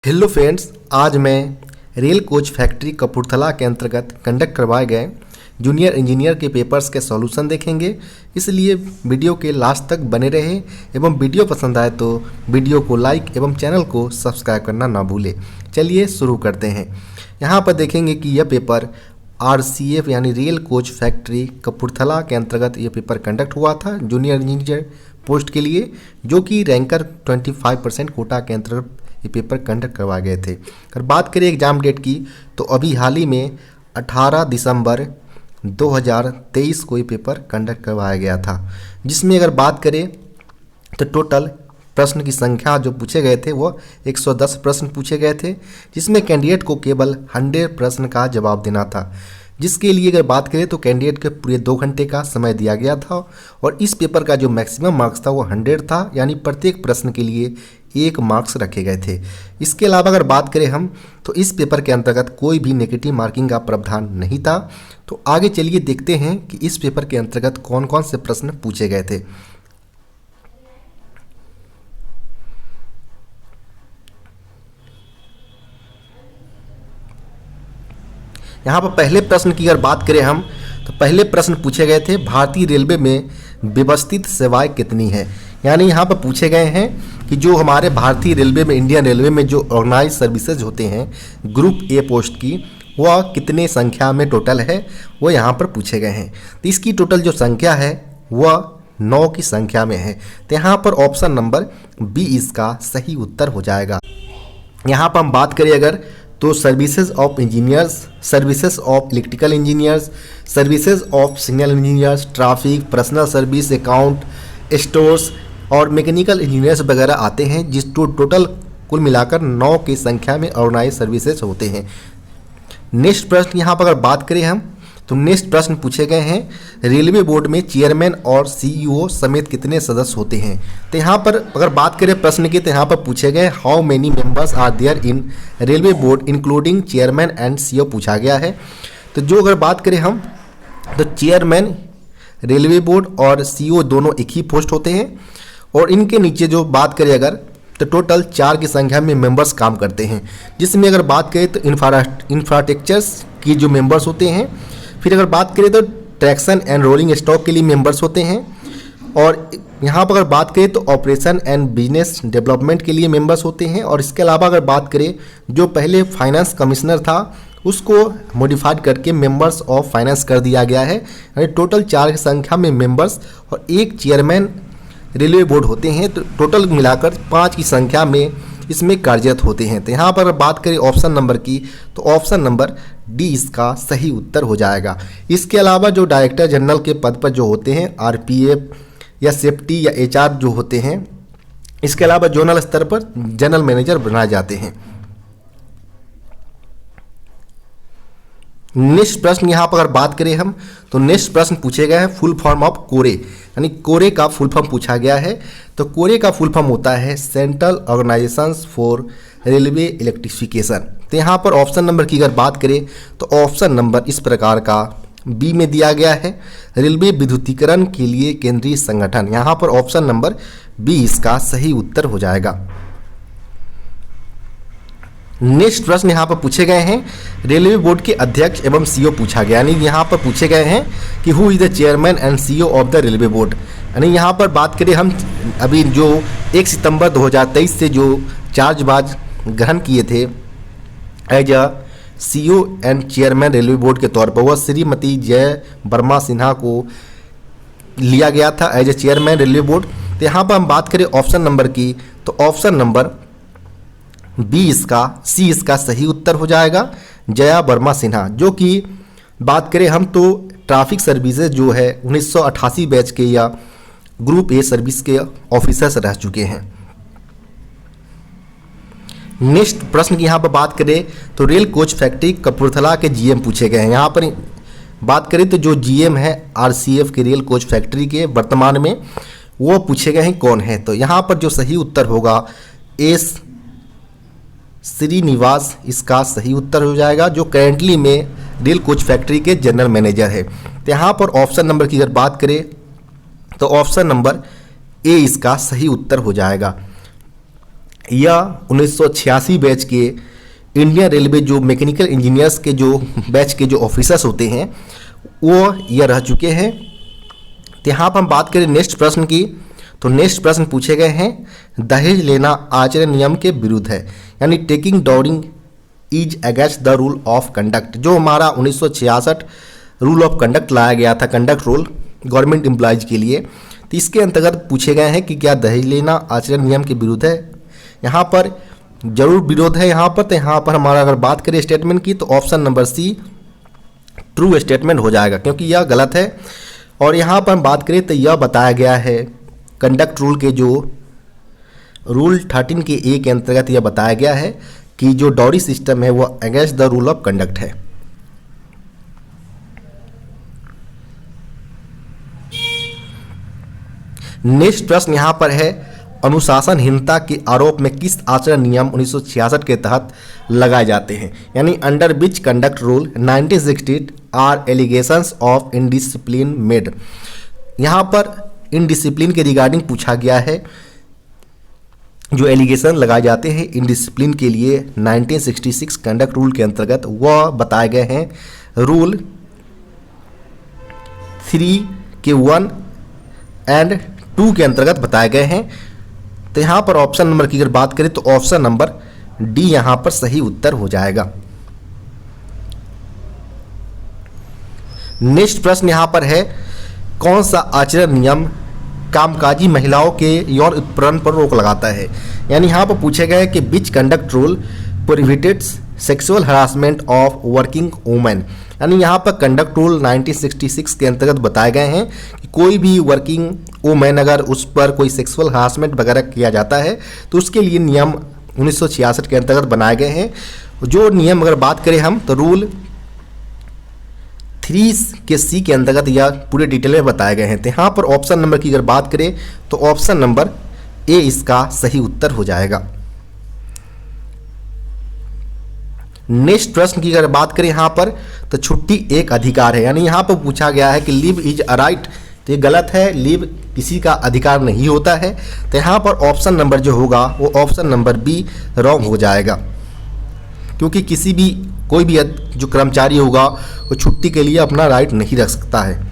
Hello friends, आज मैं rail coach factory Kapurthala के अंतर्गत कंडक्ट करवाए गए जूनियर इंजीनियर के पेपर्स के सॉल्यूशन देखेंगे। इसलिए वीडियो के लास्ट तक बने रहे एवं वीडियो पसंद आए तो वीडियो को लाइक एवं चैनल को सब्सक्राइब करना ना भूलें। चलिए शुरू करते हैं। यहाँ पर देखेंगे कि यह पेपर RCF यानी रेल कोच फैक्ट्री कपूरथला के अंतर्गत यह पेपर कंडक्ट हुआ था जूनियर इंजीनियर पोस्ट के लिए, जो कि रैंकर 25% कोटा के अंतर्गत ये पेपर कंडक्ट करवाए गए थे। अगर बात करें एग्ज़ाम डेट की तो अभी हाल ही में 18 दिसंबर 2023 को ये पेपर कंडक्ट करवाया गया था, जिसमें अगर बात करें तो टोटल प्रश्न की संख्या जो पूछे गए थे वो 110 प्रश्न पूछे गए थे, जिसमें कैंडिडेट को केवल 100 प्रश्न का जवाब देना था। जिसके लिए अगर बात करें तो कैंडिडेट के पूरे 2 घंटे का समय दिया गया था और इस पेपर का जो मैक्सिमम मार्क्स था वो 100 था, यानी प्रत्येक प्रश्न के लिए 1 मार्क्स रखे गए थे। इसके अलावा अगर बात करें हम तो इस पेपर के अंतर्गत कोई भी नेगेटिव मार्किंग का प्रावधान नहीं था। तो आगे चलिए देखते हैं कि इस पेपर के अंतर्गत कौन कौन से प्रश्न पूछे गए थे। यहाँ पर पहले प्रश्न की अगर बात करें हम तो पहले प्रश्न पूछे गए थे भारतीय रेलवे में व्यवस्थित सेवाएं कितनी है। यानी यहाँ पर पूछे गए हैं कि जो हमारे भारतीय रेलवे में, इंडियन रेलवे में जो ऑर्गेनाइज सर्विसेज होते हैं ग्रुप ए पोस्ट की, वह कितने संख्या में टोटल है, वो यहाँ पर पूछे गए हैं। तो इसकी टोटल जो संख्या है वह 9 की संख्या में है। तो यहाँ पर ऑप्शन नंबर बी इसका सही उत्तर हो जाएगा। यहाँ पर हम बात करें अगर तो services of engineers, services of electrical engineers, services of signal engineers, traffic, personal service, account, stores और मैकेनिकल इंजीनियर्स वगैरह आते हैं, जिस टोटल कुल मिलाकर 9 की संख्या में ऑर्गेनाइज सर्विसेज होते हैं। नेक्स्ट प्रश्न यहाँ पर अगर बात करें हम तो नेक्स्ट प्रश्न पूछे गए हैं रेलवे बोर्ड में चेयरमैन और CEO समेत कितने सदस्य होते हैं। तो यहाँ पर अगर बात करें प्रश्न की तो यहाँ पर पूछे गए how many members are there in railway board including chairman and CEO पूछा गया है। तो जो अगर बात करें हम तो चेयरमैन रेलवे बोर्ड और CEO दोनों एक ही पोस्ट होते हैं और इनके नीचे जो बात करें अगर तो टोटल 4 की संख्या में मेंबर्स काम करते हैं, जिसमें अगर बात करें तो इंफ्रास्ट्रक्चर्स की जो मेंबर्स होते हैं, फिर अगर बात करें तो ट्रैक्शन एंड रोलिंग स्टॉक के लिए मेंबर्स होते हैं और यहाँ पर अगर बात करें तो ऑपरेशन एंड बिजनेस डेवलपमेंट के लिए मेंबर्स होते हैं। और इसके अलावा अगर बात करें जो पहले फाइनेंस कमिश्नर था उसको मॉडिफाइड करके मेंबर्स ऑफ फाइनेंस कर दिया गया है। यानी टोटल 4 की संख्या में मेंबर्स और 1 चेयरमैन रेलवे बोर्ड होते हैं। तो टोटल मिलाकर 5 की संख्या में इसमें कार्यरत होते हैं। तो यहाँ पर बात करें ऑप्शन नंबर की तो ऑप्शन नंबर डी इसका सही उत्तर हो जाएगा। इसके अलावा जो डायरेक्टर जनरल के पद पर जो होते हैं RPF या सेफ्टी या HR जो होते हैं, इसके अलावा जोनल स्तर पर जनरल मैनेजर बनाए जाते हैं। नेक्स्ट प्रश्न यहाँ पर अगर बात करें हम तो नेक्स्ट प्रश्न पूछे गए हैं फुल फॉर्म ऑफ कोरे, यानी कोरे का फुल फॉर्म पूछा गया है। तो कोरे का फुल फॉर्म होता है central organisations for railway electrification. तो यहाँ पर ऑप्शन नंबर की अगर बात करें तो ऑप्शन नंबर इस प्रकार का बी में दिया गया है रेलवे विद्युतीकरण के लिए केंद्रीय संगठन। यहाँ पर ऑप्शन नंबर बी इसका सही उत्तर हो जाएगा। नेक्स्ट प्रश्न यहाँ पर पूछे गए हैं रेलवे बोर्ड के अध्यक्ष एवं CEO पूछा गया, यानी यहाँ पर पूछे गए हैं कि who is the chairman and CEO of the railway board. यानी यहाँ पर बात करें हम अभी जो 1 सितंबर 2023 से जो चार्जबाज ग्रहण किए थे as a CEO and chairman railway board के तौर पर, वह श्रीमती जय वर्मा सिन्हा को लिया गया था as a chairman railway board. तो यहाँ पर हम बात करें ऑप्शन नंबर की तो ऑप्शन नंबर सी इसका सही उत्तर हो जाएगा, जया वर्मा सिन्हा, जो कि बात करें हम तो ट्रैफिक सर्विसेज जो है 1988 बैच के या ग्रुप ए सर्विस के ऑफिसर्स रह चुके हैं। नेक्स्ट प्रश्न की यहाँ पर बात करें तो रेल कोच फैक्ट्री कपूरथला के GM पूछे गए हैं। यहाँ पर बात करें तो जो GM है RCF के रेल कोच फैक्ट्री के वर्तमान में, वो पूछे गए हैं कौन है। तो यहाँ पर जो सही उत्तर होगा एस श्रीनिवास इसका सही उत्तर हो जाएगा, जो करेंटली में रेल कोच फैक्ट्री के जनरल मैनेजर है। तो यहाँ पर ऑप्शन नंबर की अगर बात करें तो ऑप्शन नंबर ए इसका सही उत्तर हो जाएगा। यह 1986 बैच के इंडियन रेलवे जो मैकेनिकल इंजीनियर्स के जो बैच के जो ऑफिसर्स होते हैं वो यह रह चुके हैं। तो यहाँ पर हम बात करें नेक्स्ट प्रश्न की, तो नेक्स्ट प्रश्न पूछे गए हैं दहेज लेना आचरण नियम के विरुद्ध है, यानी taking dowry is against the rule of conduct. जो हमारा 1966 रूल ऑफ कंडक्ट लाया गया था, कंडक्ट रूल गवर्नमेंट एम्प्लॉयज़ के लिए, तो इसके अंतर्गत पूछे गए हैं कि क्या दहेज लेना आचरण नियम के विरुद्ध है। यहाँ पर जरूर विरोध है यहाँ पर। तो यहाँ पर हमारा अगर बात करें स्टेटमेंट की, तो option number C true statement हो जाएगा, क्योंकि यह गलत है। और यहाँ पर हम बात करें तो यह बताया गया है कंडक्ट रूल के जो रूल 13 के ए के अंतर्गत यह बताया गया है कि जो डॉरी सिस्टम है वो against the rule of conduct है। नेक्स्ट प्रश्न यहाँ पर है अनुशासनहीनता के आरोप में किस आचरण नियम 1966 के तहत लगाए जाते हैं, यानी under which conduct rule 1960 are allegations of indiscipline made. यहाँ पर इनडिसिप्लिन के रिगार्डिंग पूछा गया है। जो एलिगेशन लगाए जाते हैं इनडिसिप्लिन के लिए 1966 कंडक्ट रूल के अंतर्गत वह बताए गए हैं रूल 3 के 1 एंड 2 के अंतर्गत बताए गए हैं। तो यहाँ पर ऑप्शन नंबर की अगर बात करें तो ऑप्शन नंबर डी यहाँ पर सही उत्तर हो जाएगा। नेक्स्ट प्रश्न यहाँ पर है कौन सा आचरण नियम कामकाजी महिलाओं के यौन उत्पीड़न पर रोक लगाता है, यानी यहाँ पर पूछे गए कि विच conduct rule prohibits sexual harassment of working women, यानी यहाँ पर कंडक्ट रूल 1966 के अंतर्गत बताए गए हैं कि कोई भी वर्किंग वुमेन अगर उस पर कोई सेक्सुअल हरासमेंट वगैरह किया जाता है तो उसके लिए नियम 1966 के अंतर्गत बनाए गए हैं। जो नियम अगर बात करें हम तो रूल 3 के सी के अंतर्गत यह पूरे डिटेल में बताए गए हैं। तो यहाँ पर ऑप्शन नंबर की अगर बात करें तो ऑप्शन नंबर ए इसका सही उत्तर हो जाएगा। नेक्स्ट प्रश्न की अगर बात करें यहाँ पर तो छुट्टी एक अधिकार है, यानी यहाँ पर पूछा गया है कि लीव इज अ राइट, तो ये गलत है, लीव किसी का अधिकार नहीं होता है। तो यहाँ पर ऑप्शन नंबर जो होगा वो ऑप्शन नंबर बी रॉन्ग हो जाएगा, क्योंकि किसी भी कोई भी जो कर्मचारी होगा वो छुट्टी के लिए अपना राइट नहीं रख सकता है।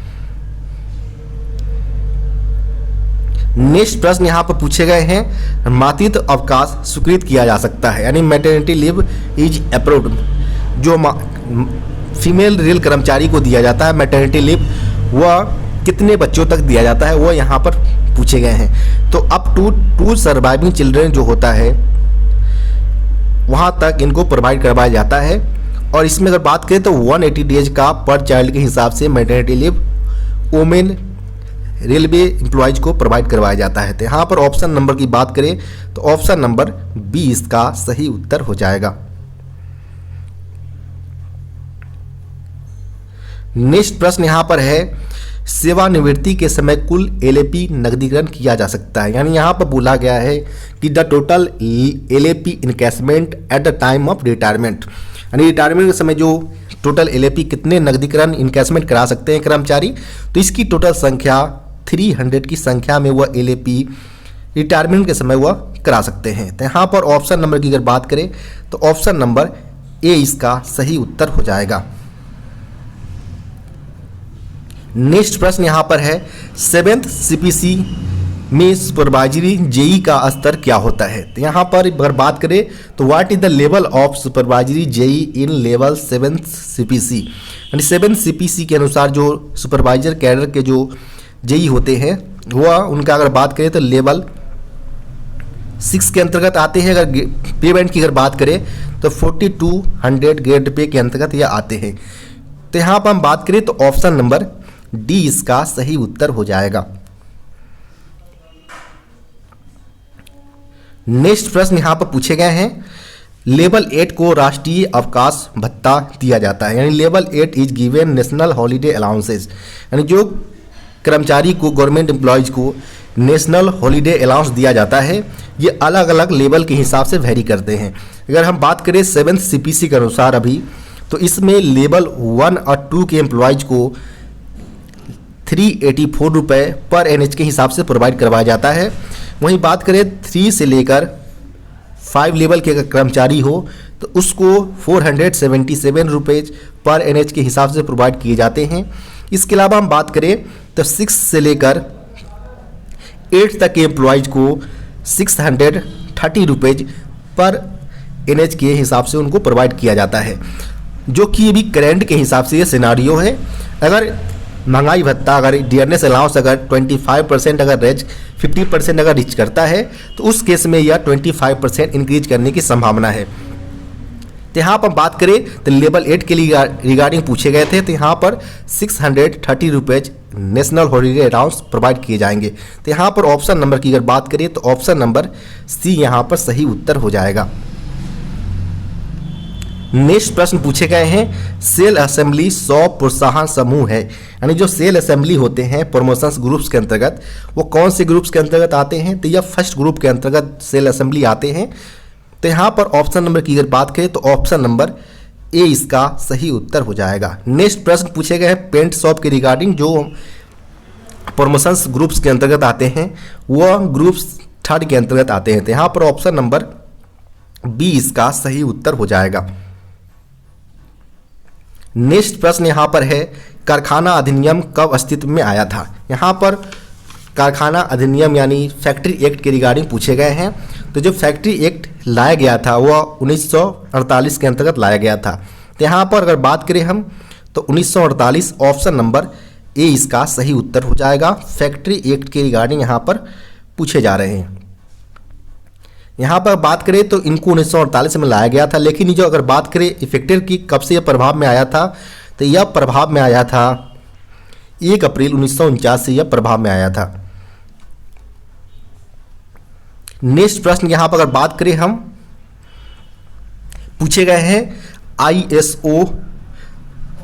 नेक्स्ट प्रश्न यहाँ पर पूछे गए हैं मातृत्व अवकाश स्वीकृत किया जा सकता है, यानी मैटरनिटी लीव इज अप्रूव्ड। जो फीमेल रेल कर्मचारी को दिया जाता है मैटरनिटी लीव वह कितने बच्चों तक दिया जाता है वो यहाँ पर पूछे गए हैं। तो अप टू 2 सर्वाइविंग चिल्ड्रन जो होता है वहाँ तक इनको प्रोवाइड करवाया जाता है। और इसमें अगर बात करें तो 180 डेज का पर चाइल्ड के हिसाब से maternity leave women railway employees को प्रोवाइड करवाया जाता है। तो यहाँ पर ऑप्शन नंबर की बात करें तो ऑप्शन नंबर बी इसका सही उत्तर हो जाएगा। नेक्स्ट प्रश्न यहाँ पर है सेवानिवृत्ति के समय कुल एलएपी नकदीकरण किया जा सकता है, यानी यहाँ पर बोला गया है कि the total LAP encashment at the time of retirement, यानी रिटायरमेंट के समय जो टोटल एलएपी कितने नकदीकरण इनकैशमेंट करा सकते हैं कर्मचारी, तो इसकी टोटल संख्या 300 की संख्या में वह एलएपी रिटायरमेंट के समय वह करा सकते हैं। तो यहाँ पर ऑप्शन नंबर की अगर बात करें तो ऑप्शन नंबर ए इसका सही उत्तर हो जाएगा। नेक्स्ट प्रश्न यहाँ पर है 7th CPC में सुपरवाइजरी जेई का स्तर क्या होता है। तो यहाँ पर अगर बात करें तो what is the level of supervisory JE in level 7th CPC, यानी 7th CPC के अनुसार जो सुपरवाइजर कैडर के जो जेई होते हैं वह उनका अगर बात करें तो लेवल 6 के अंतर्गत आते हैं। अगर पे बैंड की अगर बात करें तो 4200 ग्रेड पे के अंतर्गत यह आते हैं। तो यहाँ पर हम बात करें तो ऑप्शन नंबर डी इसका सही उत्तर हो जाएगा। नेक्स्ट प्रश्न यहाँ पर पूछे गए हैं लेवल 8 को राष्ट्रीय अवकाश भत्ता दिया जाता है, यानी level 8 is given national holiday allowances, यानी जो कर्मचारी को गवर्नमेंट एम्प्लॉयज को नेशनल हॉलीडे अलाउंस दिया जाता है ये अलग अलग लेवल के हिसाब से वेरी करते हैं। अगर हम बात करें 7th CPC के अनुसार अभी तो इसमें लेवल 1 और 2 के एम्प्लॉयज को 384 रुपये पर NH के हिसाब से प्रोवाइड करवाया जाता है। वहीं बात करें 3 से लेकर 5 लेवल के अगर कर्मचारी हो तो उसको 477 रुपीज़ पर NH के हिसाब से प्रोवाइड किए जाते हैं। इसके अलावा हम बात करें तो 6 से लेकर 8 तक के एम्प्लॉयज़ को 630 रुपीज़ पर NH के हिसाब से उनको प्रोवाइड किया जाता है, जो कि अभी करंट के हिसाब से ये सिनारियो है। अगर महंगाई भत्ता, अगर डियरनेस अलाउंस अगर 25% अगर रेज 50% अगर रीच करता है तो उस केस में यह 25% इंक्रीज करने की संभावना है। तो यहाँ पर बात करें तो लेवल 8 के लिए रिगार्डिंग पूछे गए थे, तो यहाँ पर 630 rupees national holiday allowance provide किए जाएंगे। तो यहाँ पर ऑप्शन नंबर की अगर बात करें तो ऑप्शन नंबर सी यहाँ पर सही उत्तर हो जाएगा। नेक्स्ट प्रश्न पूछे गए हैं, सेल असेंबली 100 प्रोत्साहन समूह है, यानी जो सेल असेंबली होते हैं प्रमोशंस ग्रुप्स के अंतर्गत, वो कौन से ग्रुप्स के अंतर्गत आते हैं? तो यह फर्स्ट ग्रुप के अंतर्गत सेल असेंबली आते हैं। तो यहाँ पर ऑप्शन नंबर की अगर बात करें तो ऑप्शन नंबर ए इसका सही उत्तर हो जाएगा। नेक्स्ट प्रश्न पूछे गए हैं पेंट शॉप के रिगार्डिंग, जो प्रमोशंस ग्रुप्स के अंतर्गत आते हैं वह ग्रुप्स थर्ड के अंतर्गत आते हैं। तो यहाँ पर ऑप्शन नंबर बी इसका सही उत्तर हो जाएगा। नेक्स्ट प्रश्न यहाँ पर है, कारखाना अधिनियम कब अस्तित्व में आया था? यहाँ पर कारखाना अधिनियम यानी फैक्ट्री एक्ट के रिगार्डिंग पूछे गए हैं। तो जो फैक्ट्री एक्ट लाया गया था वह 1948 के अंतर्गत लाया गया था। तो यहाँ पर अगर बात करें हम तो 1948 ऑप्शन नंबर ए इसका सही उत्तर हो जाएगा। फैक्ट्री एक्ट के रिगार्डिंग यहाँ पर पूछे जा रहे हैं। यहाँ पर बात करें तो इनको 1948 में लाया गया था, लेकिन जो अगर बात करें इफेक्टिव की कब से यह प्रभाव में आया था, तो यह प्रभाव में आया था 1 अप्रैल 1949 से यह प्रभाव में आया था। नेक्स्ट प्रश्न यहाँ पर अगर बात करें हम, पूछे गए हैं ISO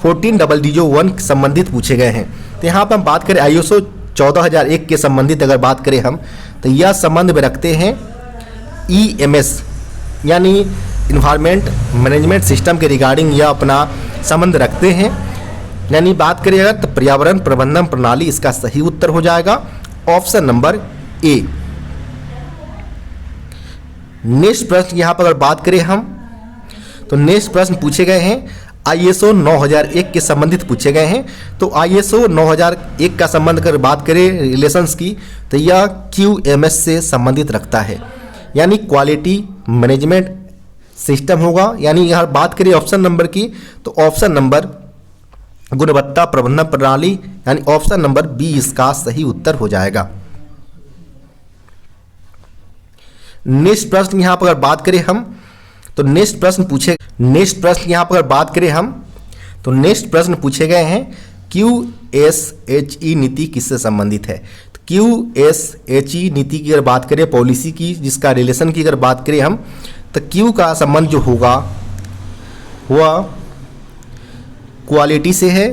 14001 संबंधित पूछे गए हैं। तो यहाँ पर हम बात करें ISO 14001 के संबंधित अगर बात करें हम, तो यह संबंध में रखते हैं EMS यानी इन्वायरमेंट मैनेजमेंट सिस्टम के रिगार्डिंग यह अपना संबंध रखते हैं। यानी बात करें अगर तो पर्यावरण प्रबंधन प्रणाली इसका सही उत्तर हो जाएगा, ऑप्शन नंबर ए। नेक्स्ट प्रश्न यहाँ पर अगर बात करें हम तो नेक्स्ट प्रश्न पूछे गए हैं ISO 9001 के संबंधित पूछे गए हैं। तो ISO 9001 का संबंध अगर बात करें रिलेशंस की, तो यह QMS से संबंधित रखता है, यानी क्वालिटी मैनेजमेंट सिस्टम होगा। यानी यहाँ बात करें ऑप्शन नंबर की तो ऑप्शन नंबर गुणवत्ता प्रबंधन प्रणाली यानी ऑप्शन नंबर बी इसका सही उत्तर हो जाएगा। नेक्स्ट प्रश्न यहाँ पर अगर बात करें हम तो नेक्स्ट प्रश्न यहाँ पर अगर बात करें हम तो नेक्स्ट प्रश्न पूछे गए हैं QSHE नीति किससे संबंधित है? तो QSHE नीति की अगर बात करें पॉलिसी की, जिसका रिलेशन की अगर बात करें हम, तो Q का संबंध जो होगा वह क्वालिटी से है।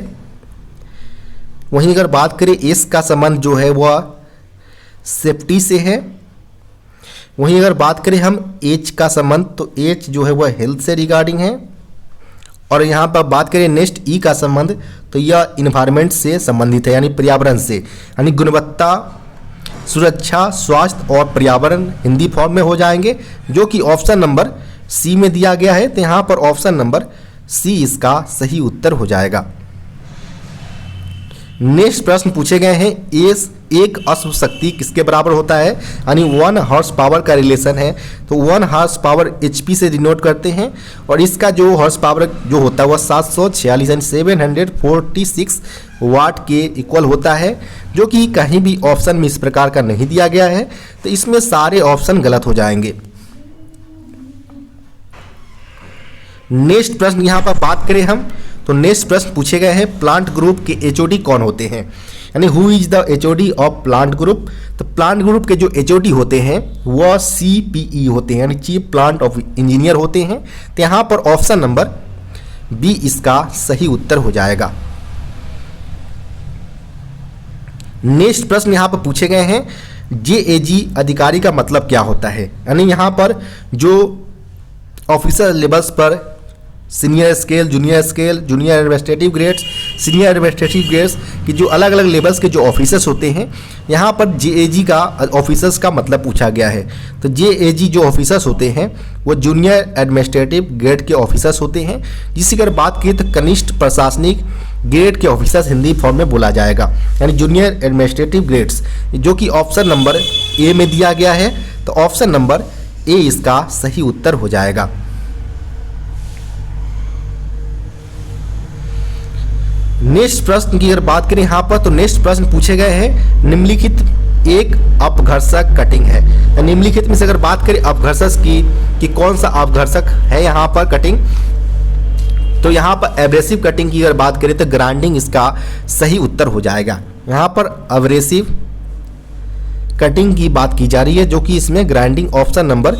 वहीं अगर बात करें S का संबंध जो है वह सेफ्टी से है। वहीं अगर बात करें हम H का संबंध तो H जो है वह हेल्थ से रिगार्डिंग है। और यहाँ पर बात करें नेक्स्ट E का संबंध तो यह इन्वायरमेंट से संबंधित है, यानी पर्यावरण से, यानी गुणवत्ता सुरक्षा स्वास्थ्य और पर्यावरण हिंदी फॉर्म में हो जाएंगे, जो कि ऑप्शन नंबर सी में दिया गया है। तो यहाँ पर ऑप्शन नंबर सी इसका सही उत्तर हो जाएगा। नेक्स्ट प्रश्न पूछे गए हैं एक अश्व शक्ति किसके बराबर होता है? यानी 1 हॉर्स पावर का रिलेशन है। तो 1 हॉर्स पावर HP से डिनोट करते हैं और इसका जो हॉर्स पावर जो होता है वह 746 यानी 746 वाट के इक्वल होता है, जो कि कहीं भी ऑप्शन में इस प्रकार का नहीं दिया गया है। तो इसमें सारे ऑप्शन गलत हो जाएंगे। नेक्स्ट प्रश्न यहाँ पर बात करें हम तो नेक्स्ट प्रश्न पूछे गए हैं प्लांट ग्रुप के HOD कौन होते हैं? यानी who is the HOD of plant group? तो प्लांट ग्रुप के जो HOD होते हैं वह CPE होते हैं, यानी चीफ प्लांट ऑफ इंजीनियर होते हैं। तो यहाँ पर ऑप्शन नंबर बी इसका सही उत्तर हो जाएगा। नेक्स्ट प्रश्न यहाँ पर पूछे गए हैं JAG अधिकारी का मतलब क्या होता है? यानी यहाँ पर जो ऑफिसर लेवल्स पर senior scale, junior administrative grades, senior administrative grades की जो अलग अलग लेवल्स के जो ऑफिसर्स होते हैं, यहाँ पर जेएजी का ऑफिसर्स का मतलब पूछा गया है। तो जेएजी जो ऑफिसर्स होते हैं वो जूनियर एडमिनिस्ट्रेटिव ग्रेड के ऑफिसर्स होते हैं, जिसकी अगर बात की तो कनिष्ठ प्रशासनिक ग्रेड के ऑफिसर्स हिंदी फॉर्म में बोला जाएगा, यानी जूनियर एडमिनिस्ट्रेटिव ग्रेड्स, जो कि ऑप्शन नंबर ए में दिया गया है। तो ऑप्शन नंबर ए इसका सही उत्तर हो जाएगा। नेक्स्ट प्रश्न की अगर बात करें यहाँ पर, तो नेक्स्ट प्रश्न पूछे गए हैं निम्नलिखित एक अपघर्षक कटिंग है। निम्नलिखित में से अगर बात करें अपघर्षक की कि कौन सा अपघर्षक है यहाँ पर कटिंग, तो यहाँ पर एब्रेसिव कटिंग की अगर बात करें तो ग्राइंडिंग इसका सही उत्तर हो जाएगा। यहाँ पर एब्रेसिव कटिंग की बात की जा रही है, जो कि इसमें ग्राइंडिंग ऑप्शन नंबर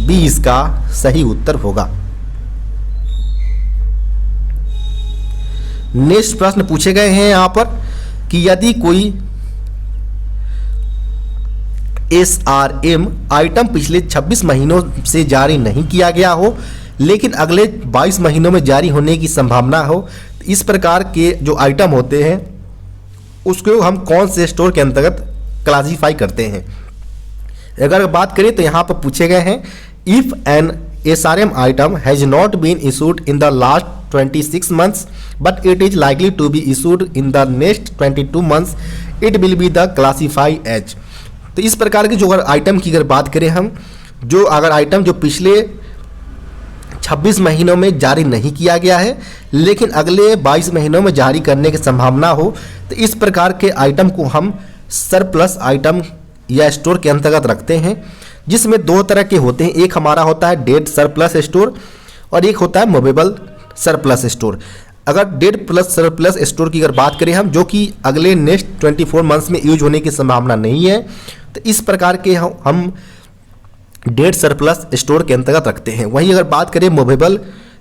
बी इसका सही उत्तर होगा। नेक्स्ट प्रश्न पूछे गए हैं यहाँ पर कि यदि कोई SRM आइटम पिछले 26 महीनों से जारी नहीं किया गया हो, लेकिन अगले 22 महीनों में जारी होने की संभावना हो, तो इस प्रकार के जो आइटम होते हैं उसको हम कौन से स्टोर के अंतर्गत क्लासीफाई करते हैं। अगर बात करें तो यहाँ पर पूछे गए हैं if an SRM item has not been issued in the last 26 months but it is likely to be issued in the next 22 months, it will be the classified as। तो इस प्रकार के जो अगर आइटम की अगर बात करें हम, जो अगर आइटम जो पिछले 26 महीनों में जारी नहीं किया गया है लेकिन अगले 22 महीनों में जारी करने की संभावना हो, तो इस प्रकार के आइटम को हम सरप्लस आइटम या स्टोर के अंतर्गत रखते हैं, जिसमें दो तरह के होते हैं। एक हमारा होता है डेड सरप्लस स्टोर और एक होता है मूवेबल सरप्लस स्टोर। अगर डेड प्लस सरप्लस स्टोर की अगर बात करें हम, जो कि अगले नेक्स्ट 24 मंथ्स में यूज होने की संभावना नहीं है, तो इस प्रकार के हम डेड सरप्लस स्टोर के अंतर्गत रखते हैं। वहीं अगर बात करें मूवेबल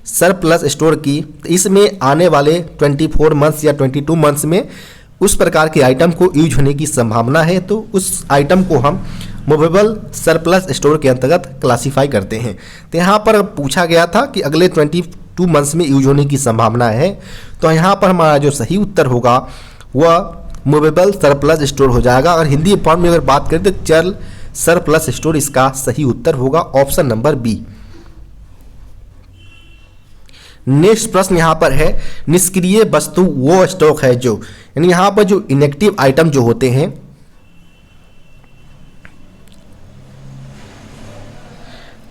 सरप्लस स्टोर की, तो इसमें आने वाले 24 मंथ्स या 22 मंथ्स में उस प्रकार के आइटम को यूज होने की संभावना है, तो उस आइटम को हम मूवेबल सरप्लस स्टोर के अंतर्गत क्लासीफाई करते हैं। तो यहाँ पर पूछा गया था कि अगले 22 मंथ्स में यूज होने की संभावना है, तो यहाँ पर हमारा जो सही उत्तर होगा वह मूवेबल सरप्लस स्टोर हो जाएगा। अगर हिंदी फॉर्म में अगर बात करें तो चल सरप्लस स्टोर इसका सही उत्तर होगा, ऑप्शन नंबर बी। नेक्स्ट प्रश्न यहाँ पर है निष्क्रिय वस्तु वो स्टॉक है जो, यानी यहाँ पर जो इनएक्टिव आइटम जो होते हैं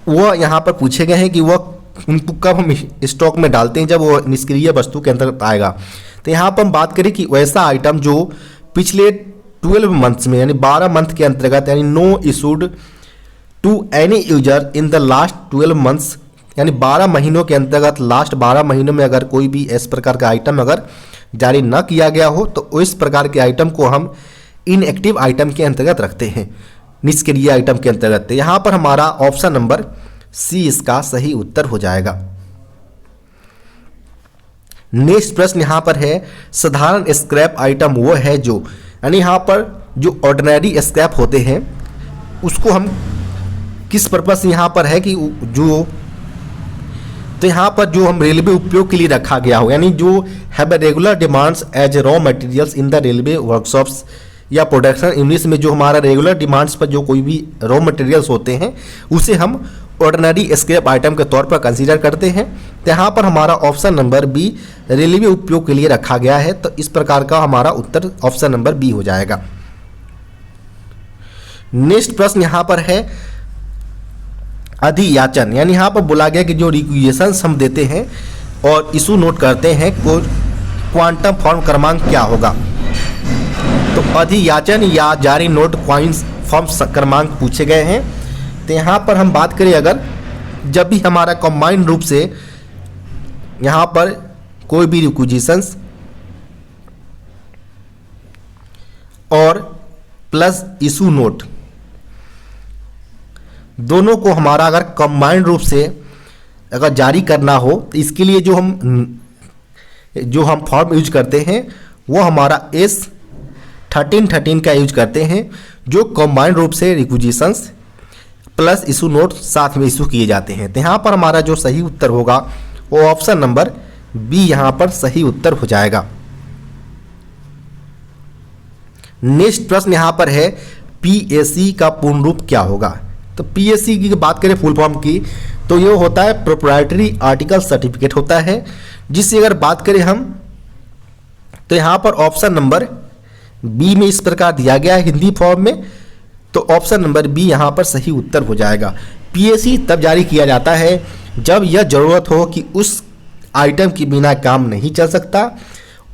वो यहाँ पर पूछे गए हैं कि वह उनको कब हम स्टॉक में डालते हैं, जब वो निष्क्रिय वस्तु के अंतर्गत आएगा। तो यहाँ पर हम बात करें कि वैसा आइटम जो पिछले 12 मंथ्स में यानी 12 मंथ के अंतर्गत, यानी no issued to any user in the last 12 months, यानी 12 महीनों के अंतर्गत लास्ट 12 महीनों में अगर कोई भी इस प्रकार का आइटम अगर जारी न किया गया हो, तो इस प्रकार के आइटम को हम इनएक्टिव आइटम के अंतर्गत रखते हैं, निष्क्रिय आइटम के अंतर्गत। यहाँ पर हमारा ऑप्शन नंबर सी इसका सही उत्तर हो जाएगा। नेक्स्ट प्रश्न यहाँ पर है साधारण स्क्रैप आइटम वो है जो, यानी यहाँ पर जो ऑर्डिनरी स्क्रैप होते हैं उसको हम किस पर्पस यहाँ पर है कि जो, तो यहाँ पर जो हम रेलवे उपयोग के लिए रखा गया हो, यानी जो have regular demands as raw materials in the railway workshops या प्रोडक्शन यूनिट्स में जो हमारा रेगुलर डिमांड्स पर जो कोई भी रॉ मटेरियल्स होते हैं उसे हम ऑर्डिनरी स्क्रैप आइटम के तौर पर कंसीडर करते हैं। तो यहाँ पर हमारा ऑप्शन नंबर बी रेलवे उपयोग के लिए रखा गया है, तो इस प्रकार का हमारा उत्तर ऑप्शन नंबर बी हो जाएगा। नेक्स्ट प्रश्न यहाँ पर है अधियाचन, यानी यहाँ पर बोला गया कि जो रिक्वेशंस हम देते हैं और इशू नोट करते हैं को क्वांटम फॉर्म क्रमांक क्या होगा। तो अधियाचन या जारी नोट क्वाइंस फॉर्म क्रमांक पूछे गए हैं। तो यहाँ पर हम बात करें अगर जब भी हमारा कंबाइंड रूप से यहाँ पर कोई भी रिक्वेशंस और प्लस इशू नोट दोनों को हमारा अगर कंबाइंड रूप से अगर जारी करना हो, तो इसके लिए जो हम फॉर्म यूज करते हैं वो हमारा S1313 का यूज करते हैं, जो कंबाइंड रूप से रिक्वेशंस प्लस इशू नोट साथ में इशू किए जाते हैं। तो यहाँ पर हमारा जो सही उत्तर होगा वो ऑप्शन नंबर बी यहाँ पर सही उत्तर हो जाएगा। नेक्स्ट प्रश्न यहाँ पर है पीएसी का पूर्ण रूप क्या होगा। तो पीएसी की बात करें फुल फॉर्म की, तो ये होता है प्रोप्राइटरी आर्टिकल सर्टिफिकेट होता है, जिससे अगर बात करें हम तो यहाँ पर ऑप्शन नंबर बी में इस प्रकार दिया गया है हिंदी फॉर्म में, तो ऑप्शन नंबर बी यहाँ पर सही उत्तर हो जाएगा। पीएसी तब जारी किया जाता है जब यह जरूरत हो कि उस आइटम के बिना काम नहीं चल सकता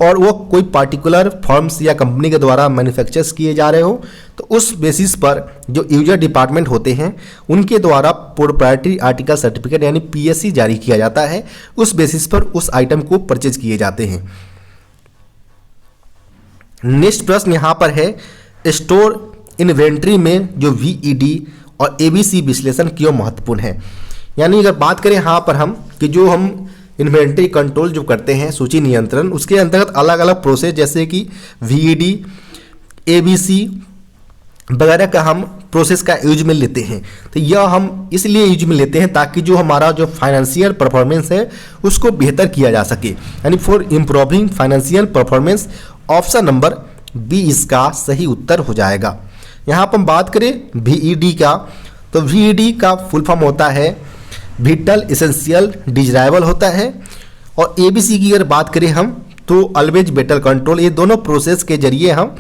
और वो कोई पार्टिकुलर फर्म्स या कंपनी के द्वारा मैन्युफैक्चर्स किए जा रहे हो, तो उस बेसिस पर जो यूजर डिपार्टमेंट होते हैं उनके द्वारा प्रोप्राइटरी आर्टिकल सर्टिफिकेट यानी पीएसी जारी किया जाता है। उस बेसिस पर उस आइटम को परचेज किए जाते हैं। नेक्स्ट प्रश्न यहाँ पर है स्टोर इन्वेंट्री में जो वीईडी और एबीसी विश्लेषण क्यों महत्वपूर्ण है। यानी अगर बात करें यहाँ पर हम कि जो हम इन्वेंट्री कंट्रोल जो करते हैं सूची नियंत्रण, उसके अंतर्गत अलग अलग प्रोसेस जैसे कि वीईडी एबीसी वगैरह का हम प्रोसेस का यूज में लेते हैं। तो यह हम इसलिए यूज में लेते हैं ताकि जो हमारा जो फाइनेंशियल परफॉर्मेंस है उसको बेहतर किया जा सके, यानी for improving financial performance. Option number B इसका सही उत्तर हो जाएगा। यहाँ पर हम बात करें वीईडी का, तो वीईडी का फुल फॉर्म होता है विटल इसेंशियल डिजायरेबल होता है, और एबीसी की अगर बात करें हम तो ऑलवेज बेटर कंट्रोल। ये दोनों प्रोसेस के जरिए हम,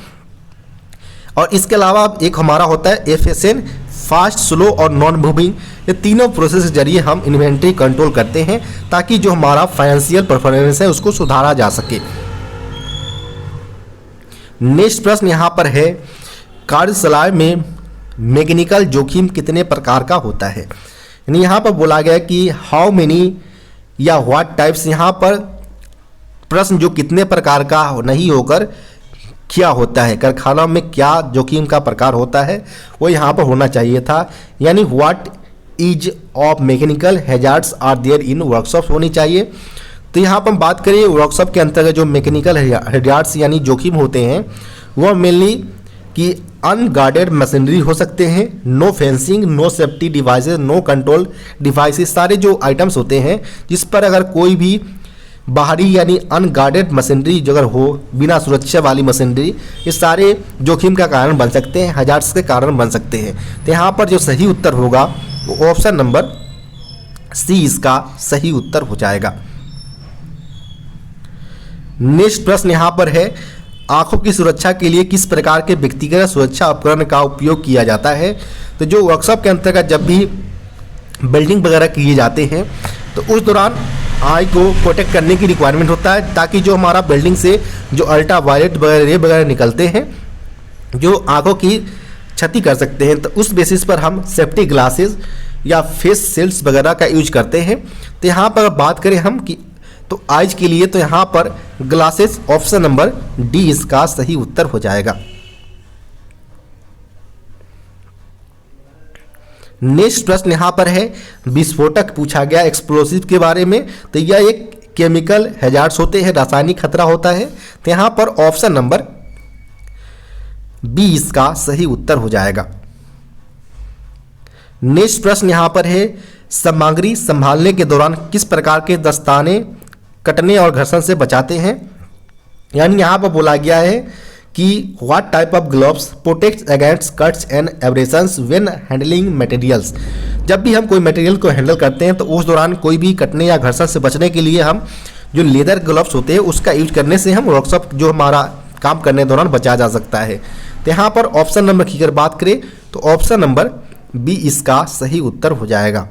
और इसके अलावा एक हमारा होता है एफएसएन फास्ट स्लो और नॉन मूविंग। ये तीनों प्रोसेस के जरिए हम इन्वेंट्री कंट्रोल करते हैं ताकि जो हमारा फाइनेंशियल परफॉर्मेंस है उसको सुधारा जा सके। नेक्स्ट प्रश्न यहाँ पर है कार्यशाला में मैकेनिकल जोखिम कितने प्रकार का होता है। यानी यहाँ पर बोला गया कि हाउ मेनी या व्हाट टाइप्स, यहाँ पर प्रश्न जो कितने प्रकार का नहीं होकर क्या होता है, कारखाना में क्या जोखिम का प्रकार होता है वो यहाँ पर होना चाहिए था। यानी what is of mechanical hazards are there in workshop होनी चाहिए। तो यहाँ पर हम बात करें वर्कशॉप के अंतर्गत जो मैकेनिकल हैजार्ड्स यानी जोखिम होते हैं वो मेनली कि अनगार्डेड मशीनरी हो सकते हैं, no fencing, no safety devices, no control devices, सारे जो आइटम्स होते हैं जिस पर अगर कोई भी बाहरी यानी अनगार्डेड मशीनरी जो अगर हो, बिना सुरक्षा वाली मशीनरी, ये सारे जोखिम का कारण बन सकते हैं, हजार्ड्स के कारण बन सकते हैं। तो यहाँ पर जो सही उत्तर होगा वो ऑप्शन नंबर सी इसका सही उत्तर हो जाएगा। नेक्स्ट प्रश्न यहाँ पर है आंखों की सुरक्षा के लिए किस प्रकार के व्यक्तिगत सुरक्षा उपकरण का उपयोग किया जाता है। तो जो वर्कशॉप के अंतर्गत जब भी बिल्डिंग वगैरह किए जाते हैं तो उस दौरान आई को प्रोटेक्ट करने की रिक्वायरमेंट होता है ताकि जो हमारा बिल्डिंग से जो अल्ट्रा वायलेट वगैरह रे वगैरह निकलते हैं जो आंखों की क्षति कर सकते हैं, तो उस बेसिस पर हम सेफ्टी ग्लासेस या फेस शील्ड्स वगैरह का यूज करते हैं। तो यहाँ पर बात करें हम कि तो आइज के लिए तो यहाँ पर ग्लासेस ऑप्शन नंबर डी इसका सही उत्तर हो जाएगा। नेक्स्ट प्रश्न यहाँ पर है विस्फोटक पूछा गया एक्सप्लोसिव के बारे में। तो यह एक केमिकल हैजार्ड्स होते हैं, रासायनिक खतरा होता है। तो यहाँ पर ऑप्शन नंबर बी इसका सही उत्तर हो जाएगा। नेक्स्ट प्रश्न यहाँ पर है सामग्री संभालने के दौरान किस प्रकार के दस्ताने कटने और घर्षण से बचाते हैं। यानी यहाँ पर बोला गया है कि what type of gloves protects against cuts and aberrations when handling materials. जब भी हम कोई मटेरियल को हैंडल करते हैं तो उस दौरान कोई भी कटने या घर्षण से बचने के लिए हम जो लेदर ग्लव्स होते हैं उसका यूज करने से हम वर्कशॉप जो हमारा काम करने के दौरान बचा जा सकता है। तो यहाँ पर ऑप्शन नंबर की अगर बात करें तो ऑप्शन नंबर बी इसका सही उत्तर हो जाएगा।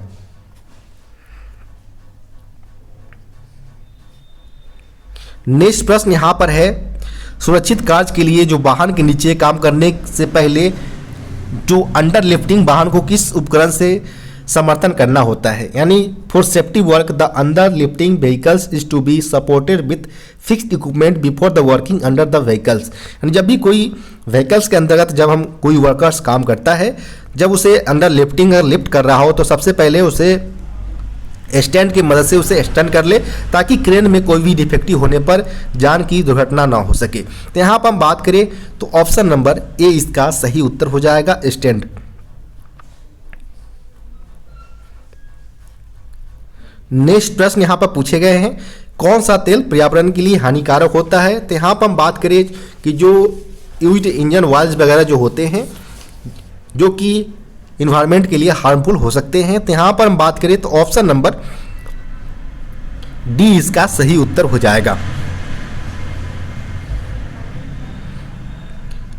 नेक्स्ट प्रश्न यहाँ पर है सुरक्षित कार्य के लिए जो वाहन के नीचे काम करने से पहले जो अंडर लिफ्टिंग वाहन को किस उपकरण से समर्थन करना होता है। यानी for safety work the under lifting vehicles is to be supported with fixed equipment before the working under the vehicles. यानी जब भी कोई व्हीकल्स के अंतर्गत जब हम कोई वर्कर्स काम करता है, जब उसे अंडर लिफ्टिंग लिफ्ट कर रहा हो तो सबसे पहले उसे स्टैंड की मदद से उसे स्टैंड कर ले ताकि क्रेन में कोई भी डिफेक्टिव होने पर जान की दुर्घटना ना हो सके। तो यहाँ पर हम बात करें तो ऑप्शन नंबर ए इसका सही उत्तर हो जाएगा, स्टैंड। नेक्स्ट प्रश्न यहाँ पर पूछे गए हैं, कौन सा तेल पर्यावरण के लिए हानिकारक होता है। तो यहाँ पर हम बात करें कि जो यूज्ड इंजन ऑयल्स वगैरह जो होते हैं जो कि इन्वायरमेंट के लिए हार्मफुल हो सकते हैं। तो यहाँ पर हम बात करें तो ऑप्शन नंबर डी इसका सही उत्तर हो जाएगा।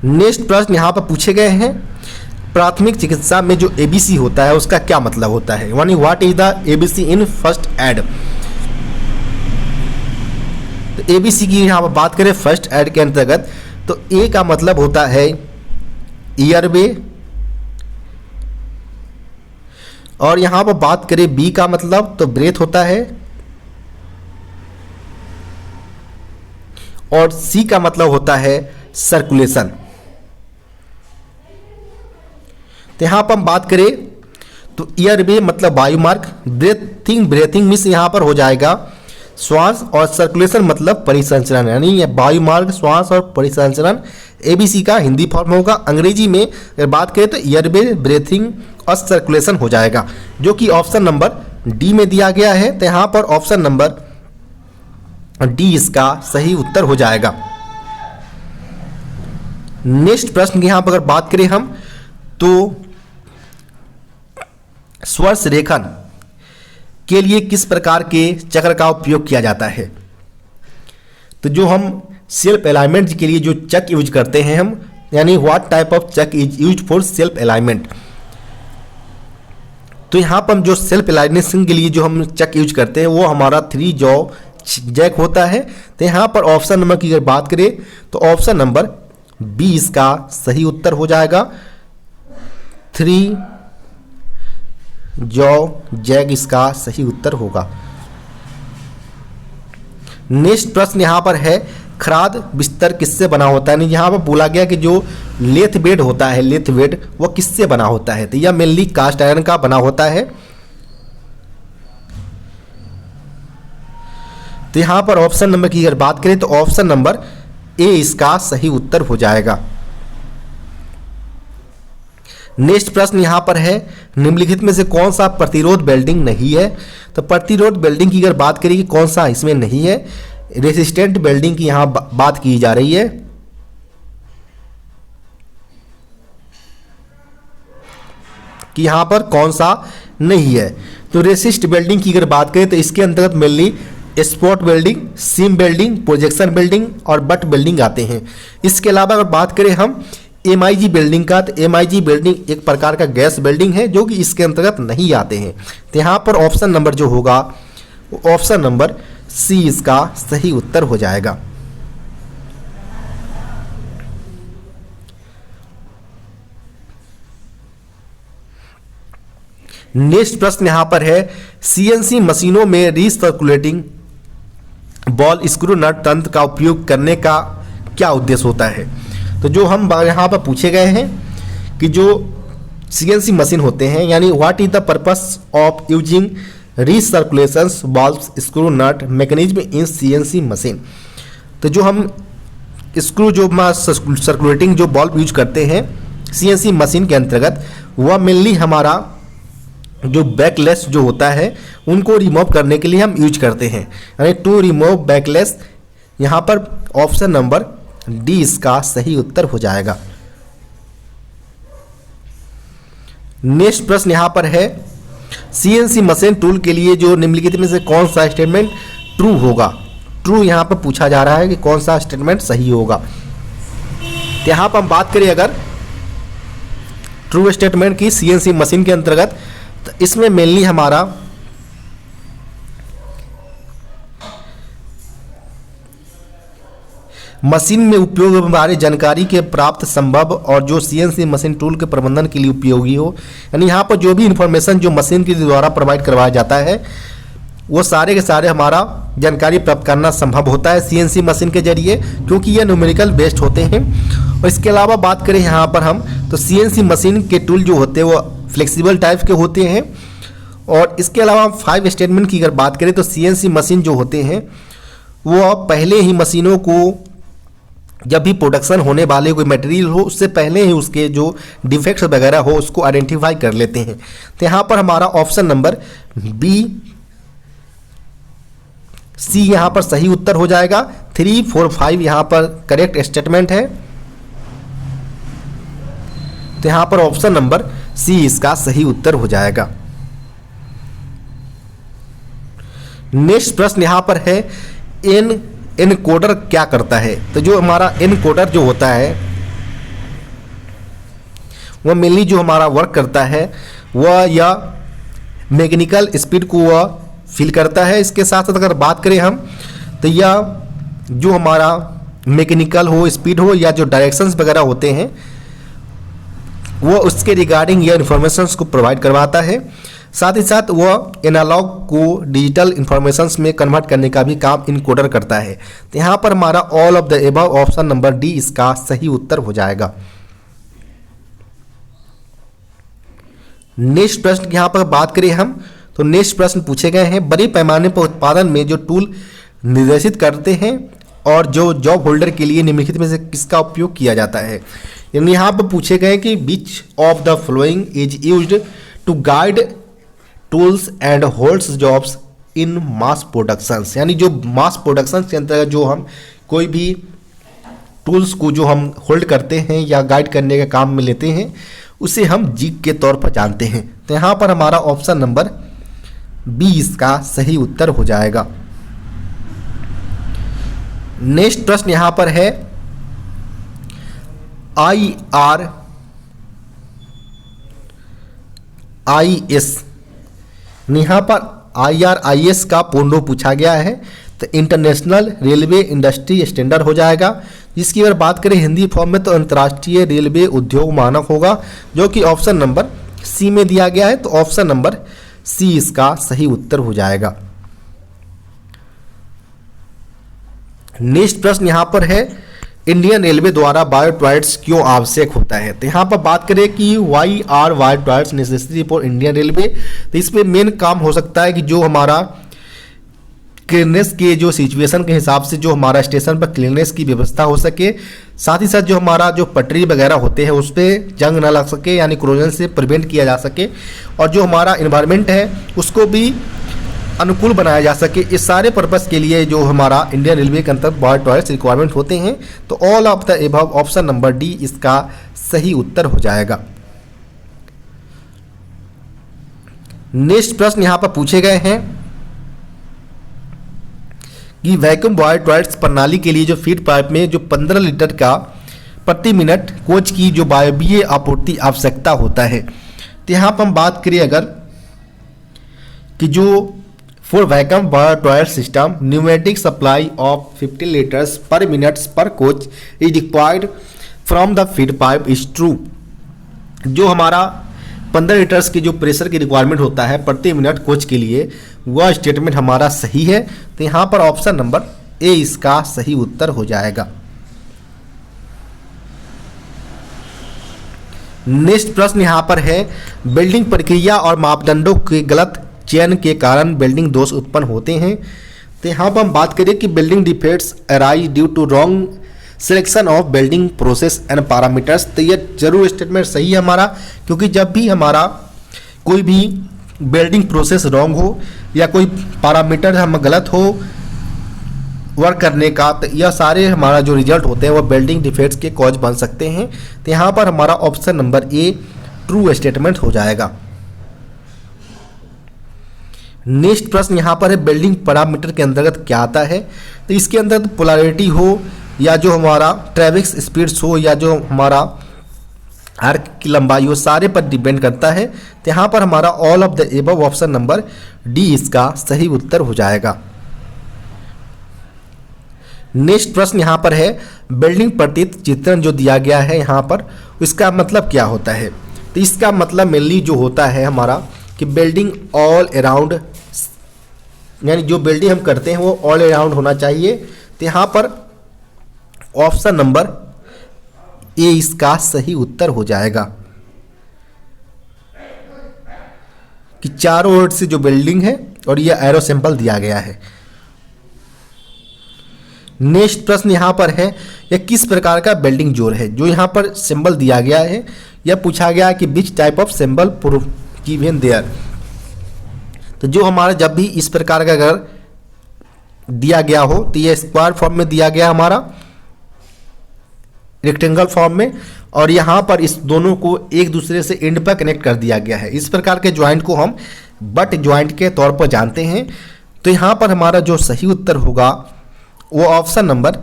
नेक्स्ट प्रश्न यहाँ पर पूछे गए हैं, प्राथमिक चिकित्सा में जो एबीसी होता है उसका क्या मतलब होता है, यानी what is the ABC in first aid. तो एबीसी की यहाँ पर बात करें फर्स्ट एड के अंतर्गत, तो ए का मतलब होता है ईयरवे, और यहाँ पर बात करें बी का मतलब तो ब्रेथ होता है, और सी का मतलब होता है सर्कुलेशन। तो यहाँ पर हम बात करें तो ईयरवे मतलब वायुमार्ग, ब्रेथिंग मीन्स यहाँ पर हो जाएगा श्वास, और सर्कुलेशन मतलब परिसंचरण, यानी ये वायुमार्ग, श्वास और परिसंचरण एबीसी का हिंदी फॉर्म होगा। अंग्रेजी में अगर बात करें तो ईयरवे, ब्रेथिंग और सर्कुलेशन हो जाएगा, जो कि ऑप्शन नंबर डी में दिया गया है। तो यहाँ पर ऑप्शन नंबर डी इसका सही उत्तर हो जाएगा। नेक्स्ट प्रश्न की यहाँ पर अगर बात करें हम तो स्वर रेखन के लिए किस प्रकार के चक्र का उपयोग किया जाता है। तो जो हम सेल्फ अलाइनमेंट के लिए जो चक यूज करते हैं हम, यानी what type of chuck is use for self alignment. तो यहाँ पर हम जो सेल्फ अलाइनेशन के लिए जो हम चक यूज करते हैं वो हमारा 3 जॉ जैक होता है। तो यहाँ पर ऑप्शन नंबर की अगर बात करें तो ऑप्शन नंबर बी इसका सही उत्तर हो जाएगा, 3 जॉ जैक इसका सही उत्तर होगा। नेक्स्ट प्रश्न यहाँ पर है, खराद बिस्तर किससे बना होता है। यहाँ पर बोला गया कि जो लेथ बेड होता है, लेथ बेड वो किससे बना होता है। तो यह मेनली कास्ट आयरन का बना होता है। तो यहाँ पर ऑप्शन नंबर की अगर बात करें तो ऑप्शन नंबर ए इसका सही उत्तर हो जाएगा। नेक्स्ट प्रश्न यहाँ पर है, निम्नलिखित में से कौन सा प्रतिरोध वेल्डिंग नहीं है। तो प्रतिरोध वेल्डिंग की अगर बात करें कि कौन सा इसमें नहीं है, रेसिस्टेंट वेल्डिंग की यहाँ बात की जा रही है। कि यहाँ पर कौन सा नहीं है। तो रेसिस्ट वेल्डिंग की अगर बात करें तो इसके अंतर्गत mainly spot welding, seam welding, projection welding और बट वेल्डिंग आते हैं। इसके अलावा अगर बात करें हम एमआईजी वेल्डिंग का, तो एमआईजी वेल्डिंग एक प्रकार का गैस वेल्डिंग है जो कि इसके अंतर्गत नहीं आते हैं। तो यहाँ पर ऑप्शन नंबर जो होगा ऑप्शन नंबर सी इसका सही उत्तर हो जाएगा। नेक्स्ट प्रश्न यहां पर है, सीएनसी मशीनों में रीसर्कुलेटिंग बॉल स्क्रू नट तंत्र का उपयोग करने का क्या उद्देश्य होता है। तो जो हम यहाँ पर पूछे गए हैं कि जो सीएनसी मशीन होते हैं, यानी what is the purpose of using recirculations balls screw nut mechanism in CNC machine. तो जो हम स्क्रू जो सर्कुलेटिंग जो बॉल्व यूज करते हैं सीएनसी मशीन के अंतर्गत, वह मेनली हमारा जो बैकलेस जो होता है उनको रिमूव करने के लिए हम यूज करते हैं, यानी टू रिमूव बैकलेस। यहाँ पर ऑप्शन नंबर डी इसका सही उत्तर हो जाएगा। नेक्स्ट प्रश्न यहाँ पर है, सीएनसी मशीन टूल के लिए जो निम्नलिखित में से कौन सा स्टेटमेंट ट्रू होगा। ट्रू यहाँ पर पूछा जा रहा है कि कौन सा स्टेटमेंट सही होगा। तो यहाँ पर हम बात करें अगर ट्रू स्टेटमेंट की सीएनसी मशीन के अंतर्गत, तो इसमें मेनली हमारा मशीन में उपयोग हमारे जानकारी के प्राप्त संभव और जो सीएनसी मशीन टूल के प्रबंधन के लिए उपयोगी हो, यानी यहाँ पर जो भी इंफॉर्मेशन जो मशीन के द्वारा प्रोवाइड करवाया जाता है वो सारे के सारे हमारा जानकारी प्राप्त करना संभव होता है सीएनसी मशीन के जरिए, क्योंकि ये न्यूमेरिकल बेस्ड होते हैं। और इसके अलावा बात करें यहाँ पर हम, तो सीएनसी मशीन के टूल जो होते हैं वो फ्लेक्सिबल टाइप के होते हैं। और इसके अलावा 5 स्टेटमेंट की अगर बात करें तो सीएनसी मशीन जो होते हैं वो पहले ही मशीनों को जब भी प्रोडक्शन होने वाले कोई मटेरियल हो उससे पहले ही उसके जो डिफेक्ट्स वगैरह हो उसको आइडेंटिफाई कर लेते हैं। तो यहाँ पर हमारा ऑप्शन नंबर बी सी यहाँ पर सही उत्तर हो जाएगा। 3, 4, 5 यहाँ पर करेक्ट स्टेटमेंट है, तो यहाँ पर ऑप्शन नंबर सी इसका सही उत्तर हो जाएगा। नेक्स्ट प्रश्न यहाँ पर है एनकोडर क्या करता है। तो जो हमारा एनकोडर जो होता है वह मेनली जो हमारा वर्क करता है वह या मैकेनिकल स्पीड को वह फील करता है। इसके साथ साथ अगर बात करें हम तो यह जो हमारा मैकेनिकल हो, स्पीड हो या जो डायरेक्शंस वगैरह होते हैं वो उसके रिगार्डिंग यह इंफॉर्मेशंस को प्रोवाइड करवाता है। साथ ही साथ वह एनालॉग को डिजिटल इंफॉर्मेशंस में कन्वर्ट करने का भी काम इनकोडर करता है। तो यहाँ पर हमारा all of the above option number D इसका सही उत्तर हो जाएगा। नेक्स्ट प्रश्न यहाँ पर बात करें हम तो नेक्स्ट प्रश्न पूछे गए हैं बड़े पैमाने पर उत्पादन में जो टूल निर्देशित करते हैं और जो जॉब होल्डर के लिए निम्नलिखित में से किसका उपयोग किया जाता है। यानी यहाँ पर पूछे गए कि which of the following is used to guide tools and holds jobs in mass productions. यानी जो मास प्रोडक्शन के अंतर्गत जो हम कोई भी टूल्स को जो हम होल्ड करते हैं या गाइड करने के काम में लेते हैं उसे हम जिग के तौर पर जानते हैं। तो यहाँ पर हमारा ऑप्शन नंबर बी इसका सही उत्तर हो जाएगा। नेक्स्ट प्रश्न यहाँ पर है IRIS। यहाँ पर IRIS का पूर्ण रूप पूछा गया है तो इंटरनेशनल रेलवे इंडस्ट्री स्टैंडर्ड हो जाएगा। जिसकी अगर बात करें हिंदी फॉर्म में तो अंतर्राष्ट्रीय रेलवे उद्योग मानक होगा, जो कि ऑप्शन नंबर सी में दिया गया है। तो ऑप्शन नंबर सी इसका सही उत्तर हो जाएगा। नेक्स्ट प्रश्न यहाँ पर है इंडियन रेलवे द्वारा बायो टॉयलेट्स क्यों आवश्यक होता है। तो यहाँ पर बात करें कि why are bio toilets necessary for Indian railway. तो इसमें मेन काम हो सकता है कि जो हमारा क्लीननेस के जो सिचुएशन के हिसाब से जो हमारा स्टेशन पर क्लीननेस की व्यवस्था हो सके, साथ ही साथ जो हमारा जो पटरी वगैरह होते हैं उस पर जंग ना लग सके यानी क्रोजन से प्रिवेंट किया जा सके, और जो हमारा इन्वायरमेंट है उसको भी अनुकूल बनाया जा सके। इस सारे पर्पस के लिए जो हमारा इंडियन रेलवे के अंतर्गत बायो टॉयलेट्स रिक्वायरमेंट होते हैं। तो all of the above option number D इसका सही उत्तर हो जाएगा। नेक्स्ट प्रश्न यहाँ पर पूछे गए हैं कि वैक्यूम बायो टॉयलेट्स प्रणाली के लिए जो फीड पाइप में जो 15 लीटर का प्रति मिनट कोच की जो वायवीय आपूर्ति आवश्यकता होता है। तो यहाँ पर हम बात करें अगर कि जो for vacuum bio toilet system pneumatic supply of 50 litres per minutes per coach is required from the feed pipe is true. जो हमारा 15 लीटर्स की जो प्रेशर की रिक्वायरमेंट होता है प्रति मिनट कोच के लिए वह स्टेटमेंट हमारा सही है। तो यहाँ पर ऑप्शन नंबर ए इसका सही उत्तर हो जाएगा। नेक्स्ट प्रश्न यहाँ पर है बिल्डिंग प्रक्रिया और मापदंडों के गलत चयन के कारण बिल्डिंग दोष उत्पन्न होते हैं। तो यहाँ पर हम बात करें कि building defects arise due to wrong selection of building process and parameters. तो ये जरूर स्टेटमेंट सही है हमारा, क्योंकि जब भी हमारा कोई भी बिल्डिंग प्रोसेस रॉन्ग हो या कोई पैरामीटर हम गलत हो वर्क करने का, तो यह सारे हमारा जो रिजल्ट होते हैं वो बिल्डिंग डिफेक्ट्स के कॉज बन सकते हैं। तो यहाँ पर हमारा option number A true statement हो जाएगा। नेक्स्ट प्रश्न यहाँ पर है बिल्डिंग पैरामीटर के अंतर्गत क्या आता है। तो इसके अंदर पोलैरिटी हो या जो हमारा ट्रैफिक स्पीड्स हो या जो हमारा आर्क की लंबाई हो, सारे पर डिपेंड करता है। तो यहाँ पर हमारा all of the above option number D इसका सही उत्तर हो जाएगा। नेक्स्ट प्रश्न यहाँ पर है बिल्डिंग प्रतीत चित्रण जो दिया गया है यहाँ पर इसका मतलब क्या होता है। तो इसका मतलब मेनली जो होता है हमारा कि बिल्डिंग ऑल अराउंड, यानी जो बिल्डिंग हम करते हैं वो ऑल अराउंड होना चाहिए। तो यहाँ पर ऑप्शन नंबर ए इसका सही उत्तर हो जाएगा कि चारों ओर से जो बिल्डिंग है और ये एरो सिंबल दिया गया है। नेक्स्ट प्रश्न यहाँ पर है यह किस प्रकार का बिल्डिंग जोड़ है। जो यहाँ पर सिंबल दिया गया है यह पूछा गया कि which type of symbol proof given there. तो जो हमारा जब भी इस प्रकार का अगर दिया गया हो, तो ये स्क्वायर फॉर्म में दिया गया हमारा, रेक्टेंगल फॉर्म में, और यहाँ पर इस दोनों को एक दूसरे से एंड पर कनेक्ट कर दिया गया है। इस प्रकार के ज्वाइंट को हम बट ज्वाइंट के तौर पर जानते हैं। तो यहाँ पर हमारा जो सही उत्तर होगा वो ऑप्शन नंबर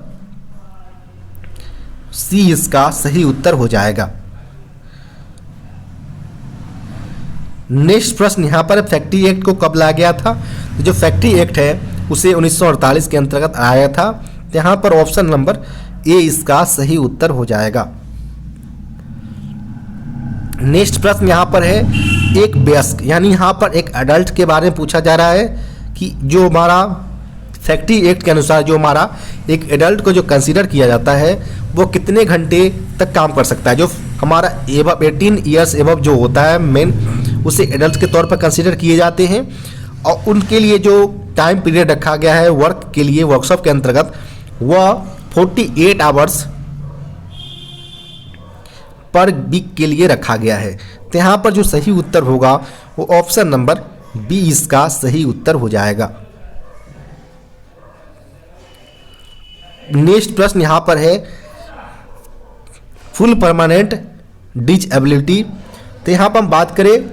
सी इसका सही उत्तर हो जाएगा। नेक्स्ट प्रश्न यहाँ पर फैक्ट्री एक्ट को कब लाया गया था? तो जो फैक्ट्री एक्ट है उसे 1948 के अंतर्गत आया था। तो यहाँ पर ऑप्शन नंबर ए इसका सही उत्तर हो जाएगा। नेक्स्ट प्रश्न यहाँ पर है एक वयस्क, यानी यहाँ पर एक अडल्ट के बारे में पूछा जा रहा है कि जो हमारा फैक्ट्री एक्ट के अनुसार जो हमारा एक एडल्ट को जो कंसीडर किया जाता है वो कितने घंटे तक काम कर सकता है। जो हमारा 18 ईयर्स एबव जो होता है मेन, उसे एडल्ट के तौर पर कंसीडर किए जाते हैं, और उनके लिए जो टाइम पीरियड रखा गया है वर्क के लिए वर्कशॉप के अंतर्गत वह 48 आवर्स पर वीक के लिए रखा गया है। तो यहाँ पर जो सही उत्तर होगा वो ऑप्शन नंबर बी इसका सही उत्तर हो जाएगा। नेक्स्ट प्रश्न यहाँ पर है फुल परमानेंट डिसेबिलिटी। तो यहाँ पर हम बात करें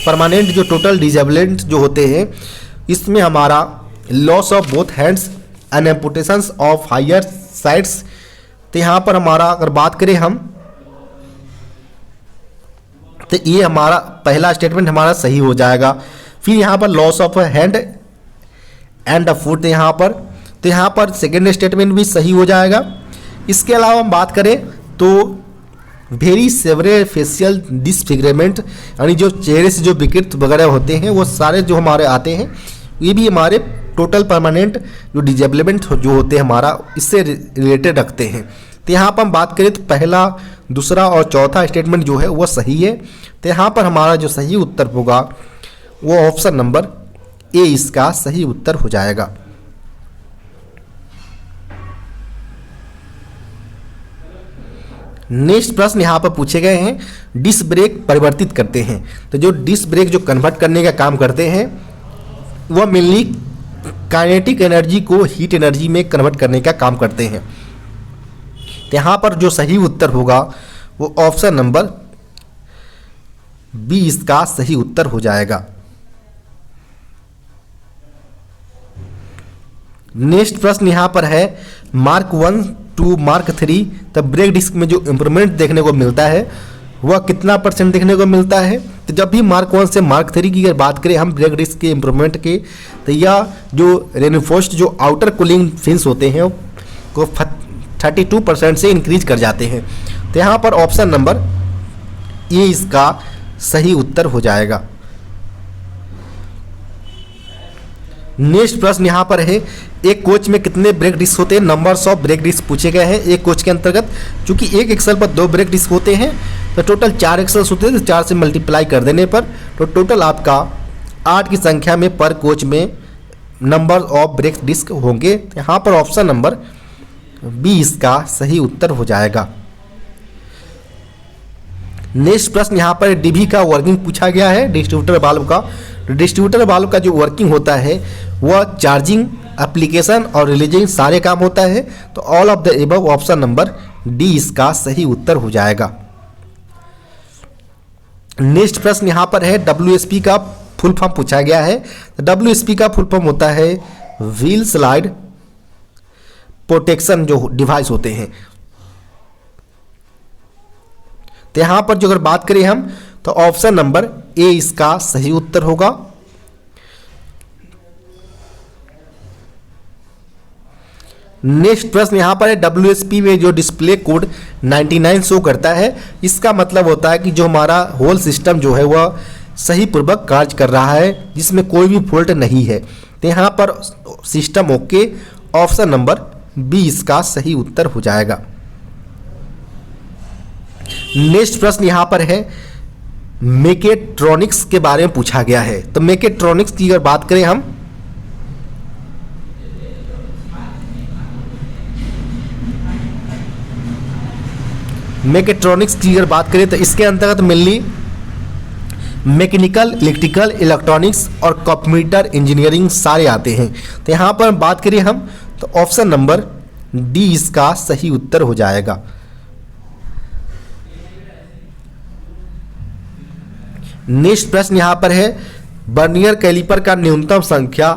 परमानेंट जो टोटल डिसेबिलिटी जो होते हैं, इसमें हमारा loss of both hands and amputations of higher sides. तो यहाँ पर हमारा अगर बात करें हम, तो ये हमारा पहला स्टेटमेंट हमारा सही हो जाएगा। फिर यहाँ पर loss of hand and a foot यहाँ पर, तो यहाँ पर सेकेंड स्टेटमेंट भी सही हो जाएगा। इसके अलावा हम बात करें तो वेरी सेवरे फेशियल डिसफिगरमेंट, यानी जो चेहरे से जो विकृत वगैरह होते हैं वो सारे जो हमारे आते हैं, ये भी हमारे टोटल परमानेंट जो डिजेबलमेंट जो होते हैं हमारा इससे रिलेटेड रखते हैं। तो यहाँ पर हम बात करें तो पहला, दूसरा और चौथा स्टेटमेंट जो है वो सही है। तो यहाँ पर हमारा जो सही उत्तर होगा वो ऑप्शन नंबर ए इसका सही उत्तर हो जाएगा। नेक्स्ट प्रश्न यहाँ पर पूछे गए हैं डिस्क ब्रेक परिवर्तित करते हैं। तो जो डिस्क ब्रेक जो कन्वर्ट करने का काम करते हैं वह मेनली काइनेटिक एनर्जी को हीट एनर्जी में कन्वर्ट करने का काम करते हैं। तो यहाँ पर जो सही उत्तर होगा वो ऑप्शन नंबर बी इसका सही उत्तर हो जाएगा। नेक्स्ट प्रश्न यहाँ पर है मार्क 1 टू मार्क 3। तब ब्रेक डिस्क में जो इम्प्रूवमेंट देखने को मिलता है वह कितना % देखने को मिलता है? तो जब भी मार्क 1 से मार्क 3 की अगर बात करें हम ब्रेक डिस्क के इम्प्रूवमेंट के, तो यह जो रेनफोर्स्ड जो आउटर कूलिंग फिन्स होते हैं को 32% से इंक्रीज कर जाते हैं। तो यहाँ पर ऑप्शन नंबर ए इसका सही उत्तर हो जाएगा। नेक्स्ट प्रश्न यहाँ पर है एक कोच में कितने ब्रेक डिस्क होते हैं? नंबर्स ऑफ ब्रेक डिस्क पूछे गए हैं एक कोच के अंतर्गत। चूंकि एक एक्सल पर 2 ब्रेक डिस्क होते हैं तो टोटल 4 एक्सल्स होते हैं, तो 4 से मल्टीप्लाई कर देने पर तो टोटल आपका 8 की संख्या में पर कोच में नंबर ऑफ ब्रेक डिस्क होंगे। यहाँ पर ऑप्शन नंबर बी इसका सही उत्तर हो जाएगा। नेक्स्ट प्रश्न यहाँ पर डीबी का वर्किंग पूछा गया है, डिस्ट्रीब्यूटर वाल्व का। डिस्ट्रीब्यूटर वाल्व का जो वर्किंग होता है वह चार्जिंग, एप्लीकेशन और रिलीजिंग सारे काम होता है। तो all of the above option number D इसका सही उत्तर हो जाएगा। नेक्स्ट प्रश्न यहाँ पर है डब्ल्यूएसपी का फुल फॉर्म पूछा गया है। तो डब्ल्यूएसपी का फुल फॉर्म होता है व्हील स्लाइड प्रोटेक्शन जो डिवाइस होते हैं। तो यहाँ पर जो अगर बात करें हम तो ऑप्शन नंबर ए इसका सही उत्तर होगा। नेक्स्ट प्रश्न यहाँ पर है डब्ल्यूएसपी में जो डिस्प्ले कोड 99 शो करता है, इसका मतलब होता है कि जो हमारा होल सिस्टम जो है वह सही पूर्वक कार्य कर रहा है, जिसमें कोई भी फॉल्ट नहीं है। तो यहाँ पर system okay, option number B इसका सही उत्तर हो जाएगा। नेक्स्ट प्रश्न यहाँ पर है मेकेट्रॉनिक्स के बारे में पूछा गया है। तो मेकेट्रॉनिक्स की अगर बात करें हम मेकेट्रॉनिक्स की अगर बात करें तो इसके अंतर्गत मेनली मैकेनिकल, इलेक्ट्रिकल, इलेक्ट्रॉनिक्स और कंप्यूटर इंजीनियरिंग सारे आते हैं। तो यहाँ पर बात करें हम तो ऑप्शन नंबर डी इसका सही उत्तर हो जाएगा। नेक्स्ट प्रश्न यहाँ पर है वर्नियर कैलिपर का न्यूनतम संख्या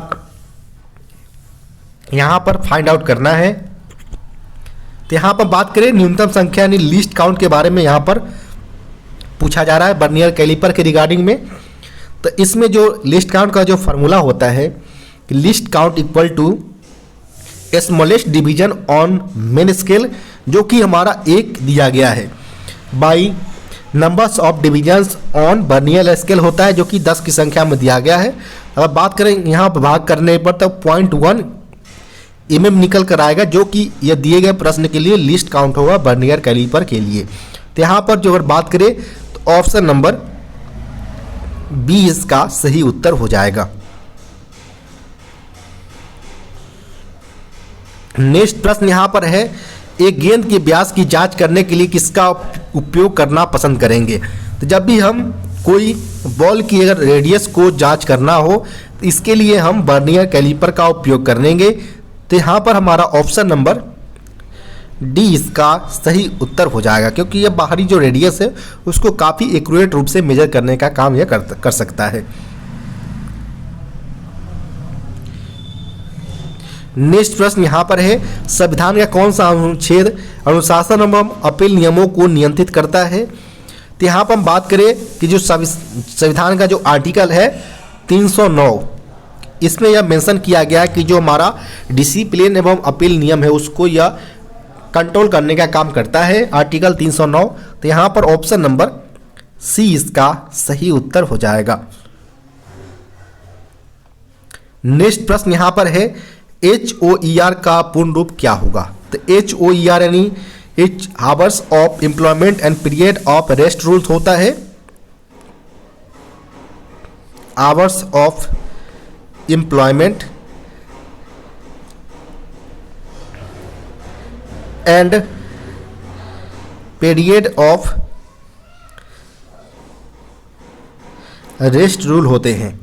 यहाँ पर फाइंड आउट करना है। तो यहाँ पर बात करें न्यूनतम संख्या यानी लीस्ट काउंट के बारे में यहाँ पर पूछा जा रहा है वर्नियर कैलिपर के रिगार्डिंग में। तो इसमें जो लिस्ट काउंट का जो फार्मूला होता है कि least count equal to smallest division on main scale, जो कि हमारा 1 दिया गया है, by numbers of divisions on vernier scale होता है जो कि 10 की संख्या में दिया गया है। अगर बात करें यहाँ पर भाग करने पर तो 0.1 mm निकल कर आएगा, जो कि यह दिए गए प्रश्न के लिए लिस्ट काउंट होगा वर्नियर कैलिपर के लिए। तो यहाँ पर जो अगर बात करें तो ऑप्शन नंबर बी इसका सही उत्तर हो जाएगा। नेक्स्ट प्रश्न यहाँ पर है एक गेंद के व्यास की जांच करने के लिए किसका उपयोग करना पसंद करेंगे। तो जब भी हम कोई बॉल की अगर रेडियस को जांच करना हो तो इसके लिए हम वर्नियर कैलिपर का उपयोग करेंगे। तो यहाँ पर हमारा ऑप्शन नंबर डी इसका सही उत्तर हो जाएगा, क्योंकि यह बाहरी जो रेडियस है उसको काफ़ी एक्यूरेट रूप से मेजर करने का काम यह कर सकता है। नेक्स्ट प्रश्न यहाँ पर है संविधान का कौन सा अनुच्छेद अनुशासन एवं अपील नियमों को नियंत्रित करता है। तो यहाँ पर हम बात करें कि जो संविधान का जो आर्टिकल है 309, इसमें यह मेंशन किया गया है कि जो हमारा डिसिप्लिन एवं अपील नियम है उसको यह कंट्रोल करने का काम करता है, आर्टिकल 309। तो यहाँ पर ऑप्शन नंबर सी इसका सही उत्तर हो जाएगा। नेक्स्ट प्रश्न यहाँ पर है HOER का पूर्ण रूप क्या होगा। तो HOER यानी it's hours of employment and period of rest rules होता है, hours of employment and period of rest rule होते हैं,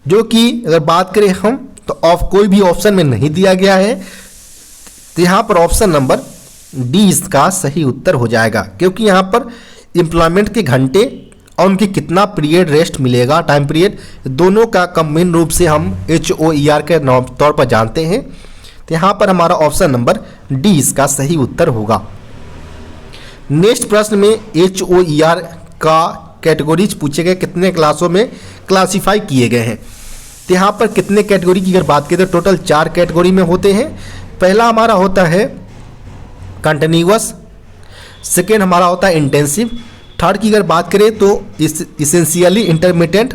जो कि अगर बात करें हम तो ऑफ कोई भी ऑप्शन में नहीं दिया गया है। तो यहाँ पर ऑप्शन नंबर डी इसका सही उत्तर हो जाएगा, क्योंकि यहाँ पर एम्प्लॉयमेंट के घंटे और उनकी कितना पीरियड रेस्ट मिलेगा, टाइम पीरियड, दोनों का कम्बाइन रूप से हम HOER के तौर पर जानते हैं। तो यहाँ पर हमारा ऑप्शन नंबर डी इसका सही उत्तर होगा। नेक्स्ट प्रश्न में HOER का कैटेगरीज पूछे गए, कितने क्लासों में क्लासीफाई किए गए हैं। तो यहाँ पर कितने कैटेगरी की अगर बात करें तो टोटल 4 कैटेगरी में होते हैं। पहला हमारा होता है कंटिन्यूअस, सेकेंड हमारा होता है इंटेंसिव, थर्ड की अगर बात करें तो इसेंशियली इंटरमीडिएट,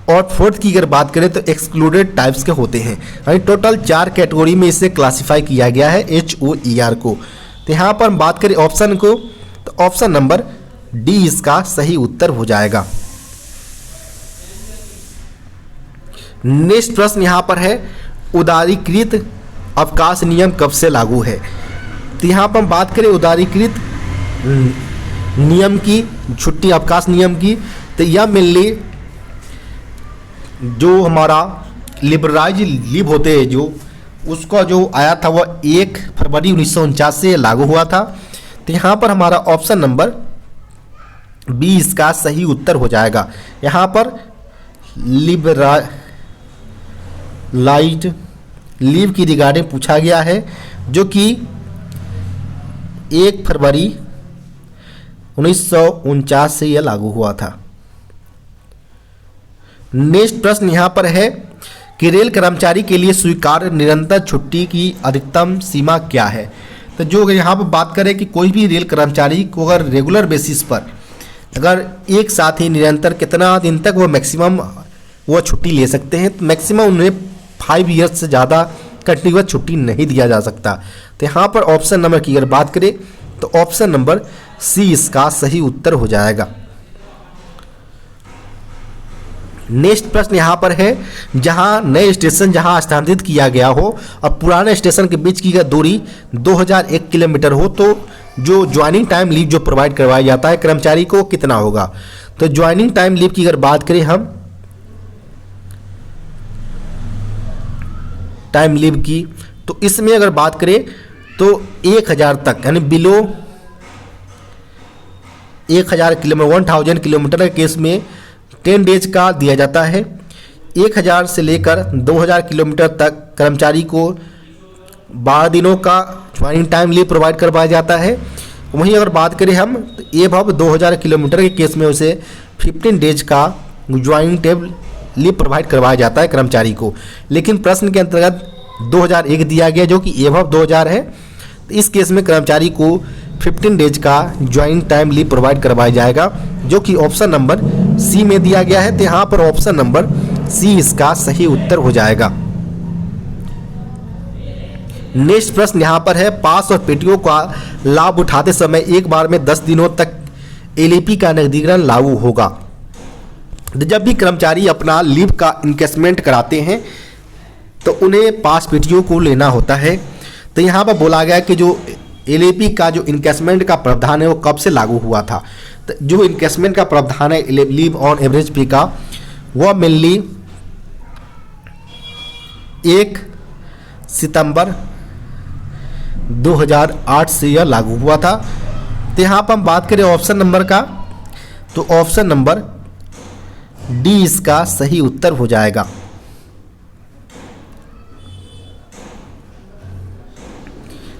और फोर्थ की अगर बात करें तो एक्सक्लूडेड टाइप्स के होते हैं। यानी टोटल 4 कैटेगरी में इसे क्लासीफाई किया गया है HOER को। तो यहाँ पर हम बात करें ऑप्शन को तो ऑप्शन नंबर डी इसका सही उत्तर हो जाएगा। नेक्स्ट प्रश्न यहाँ पर है उदारीकृत अवकाश नियम कब से लागू है। तो यहाँ पर हम बात करें उदारीकृत नियम की, छुट्टी अवकाश नियम की, तो यह मेनली जो हमारा लिबरलाइज लीव होते हैं जो उसका जो आया था वह 1 फरवरी 1949 से लागू हुआ था। तो यहाँ पर हमारा ऑप्शन नंबर बी इसका सही उत्तर हो जाएगा। यहाँ पर लिबरलाइज्ड लीव की रिगार्डिंग पूछा गया है, जो कि 1 फरवरी 1949 से यह लागू हुआ था। नेक्स्ट प्रश्न यहाँ पर है कि रेल कर्मचारी के लिए स्वीकार्य निरंतर छुट्टी की अधिकतम सीमा क्या है। तो जो यहाँ पर बात करें कि कोई भी रेल कर्मचारी को अगर रेगुलर बेसिस पर अगर एक साथ ही निरंतर कितना दिन तक वो मैक्सिमम वो छुट्टी ले सकते हैं, तो मैक्सिमम उन्हें 5 ईयर्स से ज़्यादा कंटिन्यूअस छुट्टी नहीं दिया जा सकता। तो यहाँ पर ऑप्शन नंबर की अगर बात करें तो ऑप्शन नंबर सी इसका सही उत्तर हो जाएगा। नेक्स्ट प्रश्न यहाँ पर है जहाँ नए स्टेशन जहाँ स्थानांतरित किया गया हो और पुराने स्टेशन के बीच की दूरी 2001 किलोमीटर हो तो जो ज्वाइनिंग टाइम लीव जो प्रोवाइड करवाया जाता है कर्मचारी को कितना होगा। तो ज्वाइनिंग टाइम लीव की अगर बात करें हम टाइम लीव की, तो इसमें अगर बात करें तो 1000 तक यानी बिलो 1000 किलोमीटर 1000 किलोमीटर के केस में 10 डेज का दिया जाता है। 1000 से लेकर 2000 किलोमीटर तक कर्मचारी को 12 दिनों का ज्वाइनिंग टाइम लीव प्रोवाइड करवाया जाता है। वहीं अगर बात करें हम तो एबव 2000 किलोमीटर के केस में उसे 15 डेज का ज्वाइनिंग टाइम लीव प्रोवाइड करवाया जाता है कर्मचारी को। लेकिन प्रश्न के अंतर्गत 2001 दिया गया जो कि एबव 2000 है, तो इस केस में कर्मचारी को 15 डेज का ज्वाइनिंग टाइम लीव प्रोवाइड करवाया जाएगा, जो कि ऑप्शन नंबर सी में दिया गया है। तो यहाँ पर ऑप्शन नंबर सी इसका सही उत्तर हो जाएगा। नेक्स्ट प्रश्न यहाँ पर है, पास और पेटियों का लाभ उठाते समय एक बार में 10 दिनों तक एलएपी का नकदीकरण लागू होगा। जब भी कर्मचारी अपना लीव का इनकेसमेंट कराते हैं तो उन्हें पास पेटियों को लेना होता है। तो यहाँ पर बोला गया कि जो एलएपी का जो इनकेसमेंट का प्रावधान है वो कब से लागू हुआ था। तो जो इनकेसमेंट का प्रावधान है लीव ऑन एवरेज पे का, वह मेनली 1 सितंबर 2008 से यह लागू हुआ था। तो यहाँ पर हम बात करें ऑप्शन नंबर का, तो ऑप्शन नंबर डी इसका सही उत्तर हो जाएगा।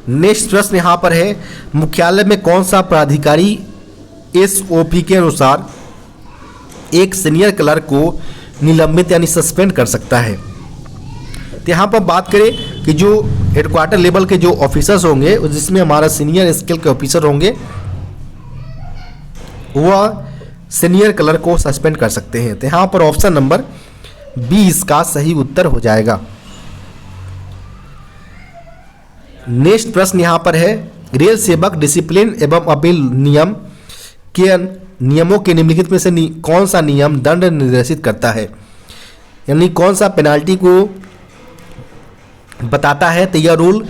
नेक्स्ट प्रश्न यहाँ पर है, मुख्यालय में कौन सा प्राधिकारी एसओपी के अनुसार एक सीनियर क्लर्क को निलंबित यानी सस्पेंड कर सकता है। तो यहाँ पर बात करें कि जो हेडक्वार्टर लेवल के जो ऑफिसर्स होंगे, जिसमें हमारा सीनियर स्केल के ऑफिसर होंगे, वह सीनियर क्लर्क को सस्पेंड कर सकते हैं। तो यहाँ पर ऑप्शन नंबर बी इसका सही उत्तर हो जाएगा। नेक्स्ट प्रश्न यहाँ पर है, रेल सेवक डिसिप्लिन एवं अपील नियम के नियमों के निम्नलिखित में से कौन सा नियम दंड निर्देशित करता है, यानी कौन सा पेनाल्टी को बताता है। तो यह रूल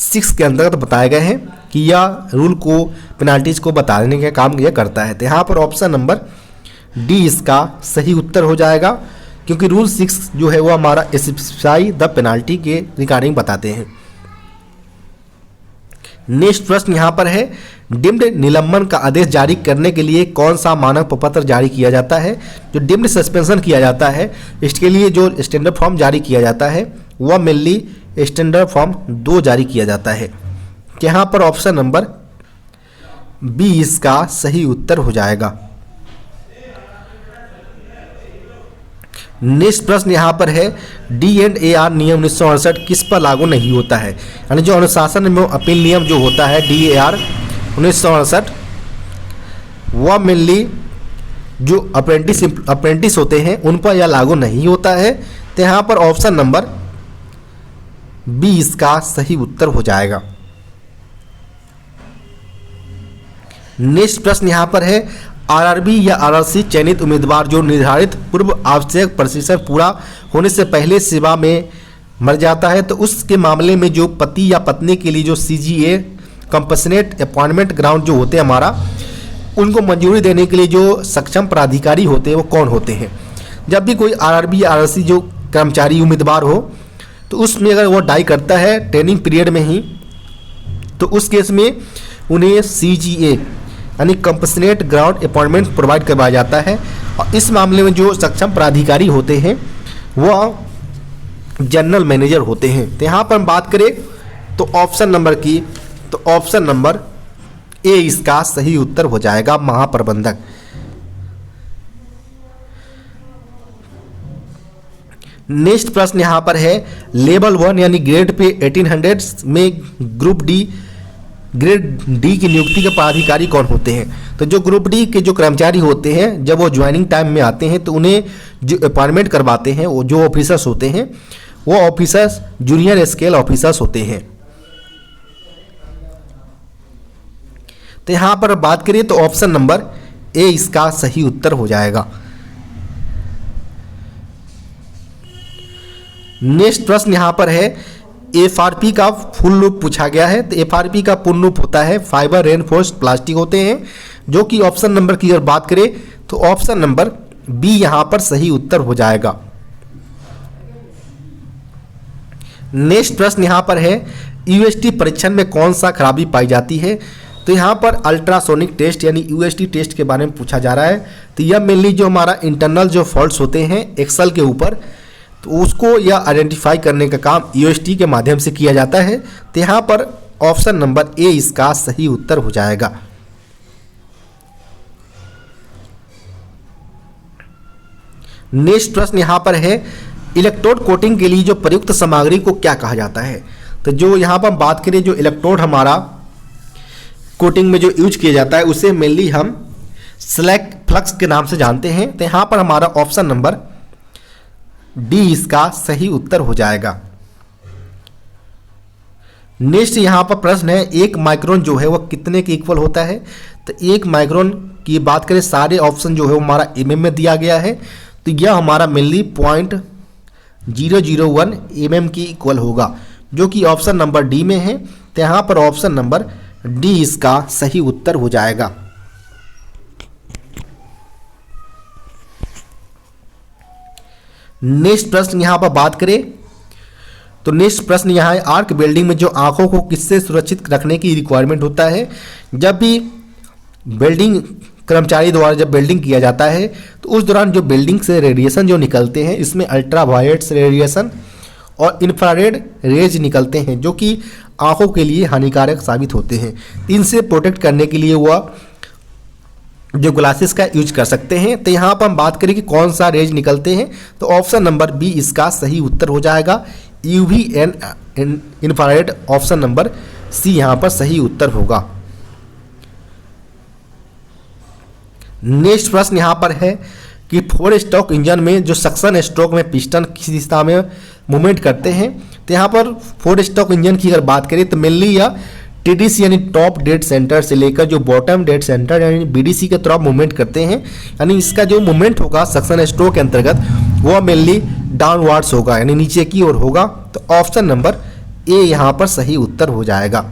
6 के अंतर्गत बताए गए हैं कि यह रूल को पेनाल्टीज को बताने का काम यह करता है। तो यहाँ पर ऑप्शन नंबर डी इसका सही उत्तर हो जाएगा, क्योंकि रूल 6 जो है वो हमारा स्पेसिफाई द पेनाल्टी के रिगार्डिंग बताते हैं। नेक्स्ट प्रश्न यहाँ पर है, डिम्ड निलंबन का आदेश जारी करने के लिए कौन सा मानक प्रपत्र जारी किया जाता है। जो डिम्ड सस्पेंशन किया जाता है, इसके लिए जो स्टैंडर्ड फॉर्म जारी किया जाता है वह मेनली स्टैंडर्ड फॉर्म 2 जारी किया जाता है। यहाँ पर ऑप्शन नंबर बी इसका सही उत्तर हो जाएगा। नेक्स्ट प्रश्न यहाँ पर है, DNAR नियम 1968 किस पर लागू नहीं होता है, यानी जो अनुशासन एवं अपील नियम जो होता है DAR 1968, वह मेनली जो अप्रेंटिस होते हैं उन पर यह लागू नहीं होता है। तो यहाँ पर ऑप्शन नंबर बी इसका सही उत्तर हो जाएगा। नेक्स्ट प्रश्न यहाँ पर है, आरआरबी या आरआरसी चयनित उम्मीदवार जो निर्धारित पूर्व आवश्यक प्रतिशत पूरा होने से पहले सेवा में मर जाता है, तो उसके मामले में जो पति या पत्नी के लिए जो CGA कंपसनेट अपॉइंटमेंट ग्राउंड जो होते हैं हमारा, उनको मंजूरी देने के लिए जो सक्षम प्राधिकारी होते हैं वो कौन होते हैं। जब भी कोई आरआरबी या आरआरसी जो कर्मचारी उम्मीदवार हो, तो उसमें अगर वो डाई करता है ट्रेनिंग पीरियड में ही, तो उस केस में उन्हें CGA यानी कंपसनेट ग्राउंड अपॉइंटमेंट प्रोवाइड करवाया जाता है। और इस मामले में जो सक्षम प्राधिकारी होते हैं वह जनरल मैनेजर होते हैं। तो यहाँ पर हम बात करें तो ऑप्शन नंबर की, तो ऑप्शन नंबर ए इसका सही उत्तर हो जाएगा, महाप्रबंधक। नेक्स्ट प्रश्न यहाँ पर है, लेवल 1 यानी ग्रेड पे 1800 में ग्रेड डी की नियुक्ति के पदाधिकारी कौन होते हैं। तो जो ग्रुप डी के जो कर्मचारी होते हैं, जब वो ज्वाइनिंग टाइम में आते हैं तो उन्हें जो अपॉइंटमेंट करवाते हैं, वो जो ऑफिसर्स होते हैं वो ऑफिसर्स जूनियर स्केल ऑफिसर्स होते हैं। तो यहाँ पर बात करिए तो ऑप्शन नंबर ए इसका सही उत्तर हो जाएगा। नेक्स्ट प्रश्न यहाँ पर है, एफआरपी का फुल रूप पूछा गया है। तो एफआरपी का पूर्ण रूप होता है फाइबर रेनफोर्स्ड प्लास्टिक होते हैं, जो कि ऑप्शन नंबर की अगर बात करें तो ऑप्शन नंबर बी यहाँ पर सही उत्तर हो जाएगा। नेक्स्ट प्रश्न यहाँ पर है, यूएसटी परीक्षण में कौन सा खराबी पाई जाती है? तो यहाँ पर अल्ट्रासोनिक टेस्ट यानी यूएसटी टेस्ट के बारे में पूछा जा रहा है। तो यह मेनली जो हमारा इंटरनल जो फॉल्ट्स होते हैं एक्सेल के ऊपर, तो उसको यह आइडेंटिफाई करने का काम यूएसटी के माध्यम से किया जाता है। तो यहाँ पर ऑप्शन नंबर ए इसका सही उत्तर हो जाएगा। नेक्स्ट प्रश्न यहाँ पर है, इलेक्ट्रोड कोटिंग के लिए जो प्रयुक्त सामग्री को क्या कहा जाता है? तो जो यहाँ पर हम बात करें, जो इलेक्ट्रोड हमारा कोटिंग में जो यूज किया जाता है उसे मेनली हम स्लैक फ्लक्स के नाम से जानते हैं। तो यहाँ पर हमारा ऑप्शन नंबर डी इसका सही उत्तर हो जाएगा। नेक्स्ट यहाँ पर प्रश्न है, 1 माइक्रोन जो है वह कितने के इक्वल होता है? तो 1 माइक्रोन की बात करें, सारे ऑप्शन जो है वो हमारा mm में दिया गया है। तो यह हमारा मेनली 0.001 mm की इक्वल होगा, जो कि ऑप्शन नंबर डी में है। तो यहाँ पर ऑप्शन नंबर डी इसका सही उत्तर हो जाएगा। नेक्स्ट प्रश्न यहाँ पर बात करें, तो नेक्स्ट प्रश्न यहाँ है, आर्क वेल्डिंग में जो आंखों को किससे सुरक्षित रखने की रिक्वायरमेंट होता है? जब भी वेल्डिंग कर्मचारी द्वारा जब वेल्डिंग किया जाता है तो उस दौरान जो वेल्डिंग से रेडिएशन जो निकलते हैं, इसमें अल्ट्रावायलेट रेडिएशन और इंफ्रारेड रेज निकलते हैं, जो कि आंखों के लिए हानिकारक साबित होते हैं। इनसे प्रोटेक्ट करने के लिए वह जो ग्लासेस का यूज कर सकते हैं। तो यहाँ पर हम बात करें कि कौन सा रेज निकलते हैं, तो ऑप्शन नंबर बी इसका सही उत्तर हो जाएगा। UV and infrared, option number C यहाँ पर सही उत्तर होगा। नेक्स्ट प्रश्न यहाँ पर है कि 4 स्ट्रोक इंजन में जो सक्शन स्ट्रोक में पिस्टन किस दिशा में मूवमेंट करते हैं? तो यहाँ पर 4 स्ट्रोक इंजन की अगर बात करें तो मेनली यह टीडीसी यानी टॉप डेड सेंटर से लेकर जो बॉटम डेड सेंटर यानी बीडीसी के तरफ मूवमेंट करते हैं। यानी इसका जो मूवमेंट होगा सक्शन स्ट्रोक के अंतर्गत वह मेनली डाउनवर्ड्स होगा, यानी नीचे की ओर होगा। तो ऑप्शन नंबर ए यहाँ पर सही उत्तर हो जाएगा।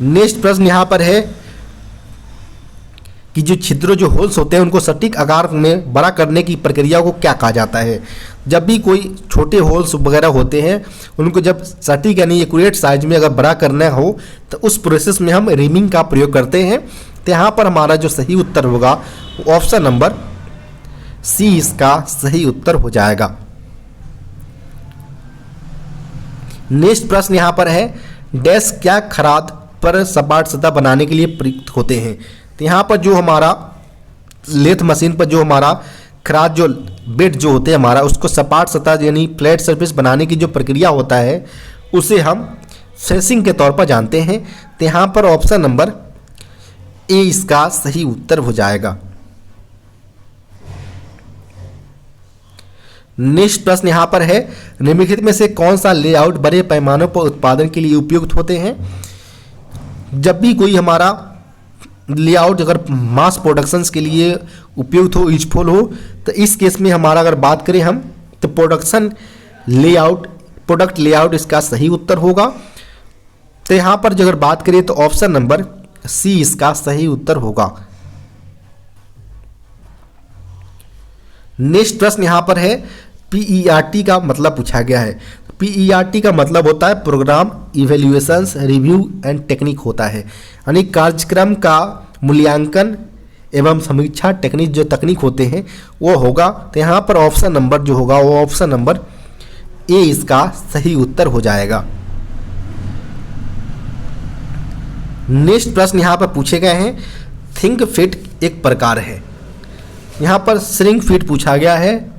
नेक्स्ट प्रश्न यहाँ पर है कि जो छिद्र जो होल्स होते हैं उनको सटीक आकार में बड़ा करने की प्रक्रिया को क्या कहा जाता है? जब भी कोई छोटे होल्स वगैरह होते हैं उनको जब सटीक यानी एक्यूरेट साइज में अगर बड़ा करना हो तो उस प्रोसेस में हम रिमिंग का प्रयोग करते हैं। तो यहाँ पर हमारा जो सही उत्तर होगा वो ऑप्शन नंबर सी इसका सही उत्तर हो जाएगा। नेक्स्ट प्रश्न यहाँ पर है, डैश क्या खराद पर सपाट सतह बनाने के लिए प्रयुक्त होते हैं? तो यहाँ पर जो हमारा लेथ मशीन पर जो हमारा खराद जो बेड जो होते हैं हमारा, उसको सपाट सतह यानी फ्लैट सरफेस बनाने की जो प्रक्रिया होता है उसे हम फेसिंग के तौर पर जानते हैं। तो यहाँ पर ऑप्शन नंबर ए इसका सही उत्तर हो जाएगा। नेक्स्ट प्रश्न यहाँ पर है, निम्नलिखित में से कौन सा लेआउट बड़े पैमानों पर उत्पादन के लिए उपयुक्त होते हैं? जब भी कोई हमारा लेआउट अगर मास प्रोडक्शंस के लिए उपयुक्त हो, यूजफुल हो, तो इस केस में हमारा अगर बात करें हम तो प्रोडक्ट लेआउट इसका सही उत्तर होगा। तो यहाँ पर अगर बात करें तो ऑप्शन नंबर सी इसका सही उत्तर होगा। नेक्स्ट प्रश्न यहाँ पर है, पीईआरटी का मतलब पूछा गया है। पीईआरटी का मतलब होता है programme evaluations review and technique होता है, यानी कार्यक्रम का मूल्यांकन एवं समीक्षा टेक्निक जो तकनीक होते हैं वो होगा। तो यहाँ पर ऑप्शन नंबर जो होगा वो ऑप्शन नंबर ए इसका सही उत्तर हो जाएगा। नेक्स्ट प्रश्न यहाँ पर पूछे गए हैं, थिंक फिट एक प्रकार है। यहाँ पर श्रिंक फिट पूछा गया है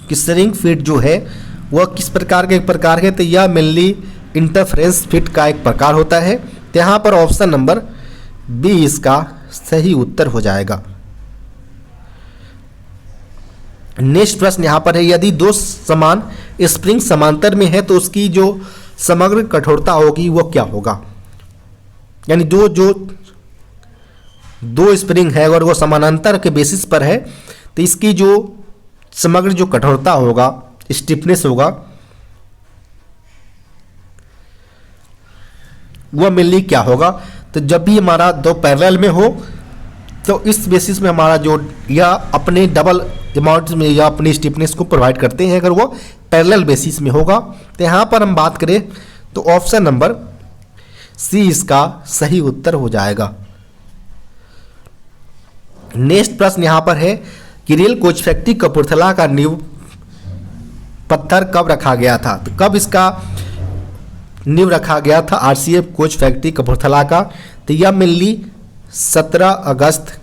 कि श्रिंक फिट जो है वह किस प्रकार का एक प्रकार है? तो यह मेनली इंटरफेरेंस फिट का एक प्रकार होता है। तो यहाँ पर ऑप्शन नंबर बी इसका सही उत्तर हो जाएगा। नेक्स्ट प्रश्न यहाँ पर है, यदि 2 समान स्प्रिंग समांतर में है तो उसकी जो समग्र कठोरता होगी वो क्या होगा? यानी दो स्प्रिंग है अगर वो समानांतर के बेसिस पर है तो इसकी जो समग्र जो कठोरता होगा, स्टिफनेस होगा, वह मेनली क्या होगा? तो जब भी हमारा दो पैरेलल में हो तो इस बेसिस में हमारा जो या अपने डबल अमाउंट में या अपनी स्टिफनेस को प्रोवाइड करते हैं अगर वो पैरेलल बेसिस में होगा। तो यहाँ पर हम बात करें तो ऑप्शन नंबर सी इसका सही उत्तर हो जाएगा। नेक्स्ट प्रश्न यहाँ पर है कि रेल कोच फैक्ट्री कपूरथला का नींव पत्थर कब रखा गया था। तो कब इसका नींव रखा गया था आरसीएफ कोच फैक्ट्री कपूरथला का। तो यह मेनली 17 अगस्त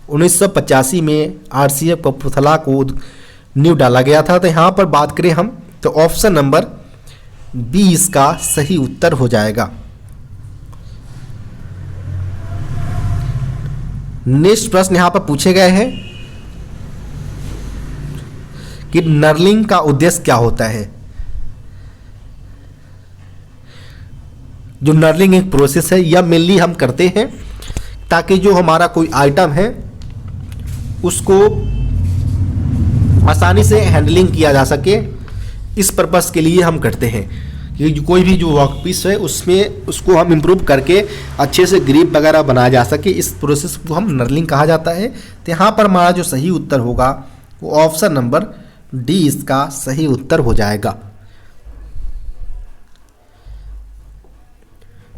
1985 में आरसीएफ कपूरथला को नींव डाला गया था। तो यहाँ पर बात करें हम तो ऑप्शन नंबर बी इसका सही उत्तर हो जाएगा। नेक्स्ट प्रश्न यहाँ पर पूछे गए हैं कि नर्लिंग का उद्देश्य क्या होता है। जो नर्लिंग एक प्रोसेस है यह मेनली हम करते हैं ताकि जो हमारा कोई आइटम है उसको आसानी से हैंडलिंग किया जा सके। इस पर्पस के लिए हम करते हैं कि कोई भी जो वर्कपीस है उसमें उसको हम इम्प्रूव करके अच्छे से ग्रिप वगैरह बनाया जा सके। इस प्रोसेस को हम नर्लिंग कहा जाता है। तो यहाँ पर हमारा जो सही उत्तर होगा वो ऑप्शन नंबर डी इसका सही उत्तर हो जाएगा।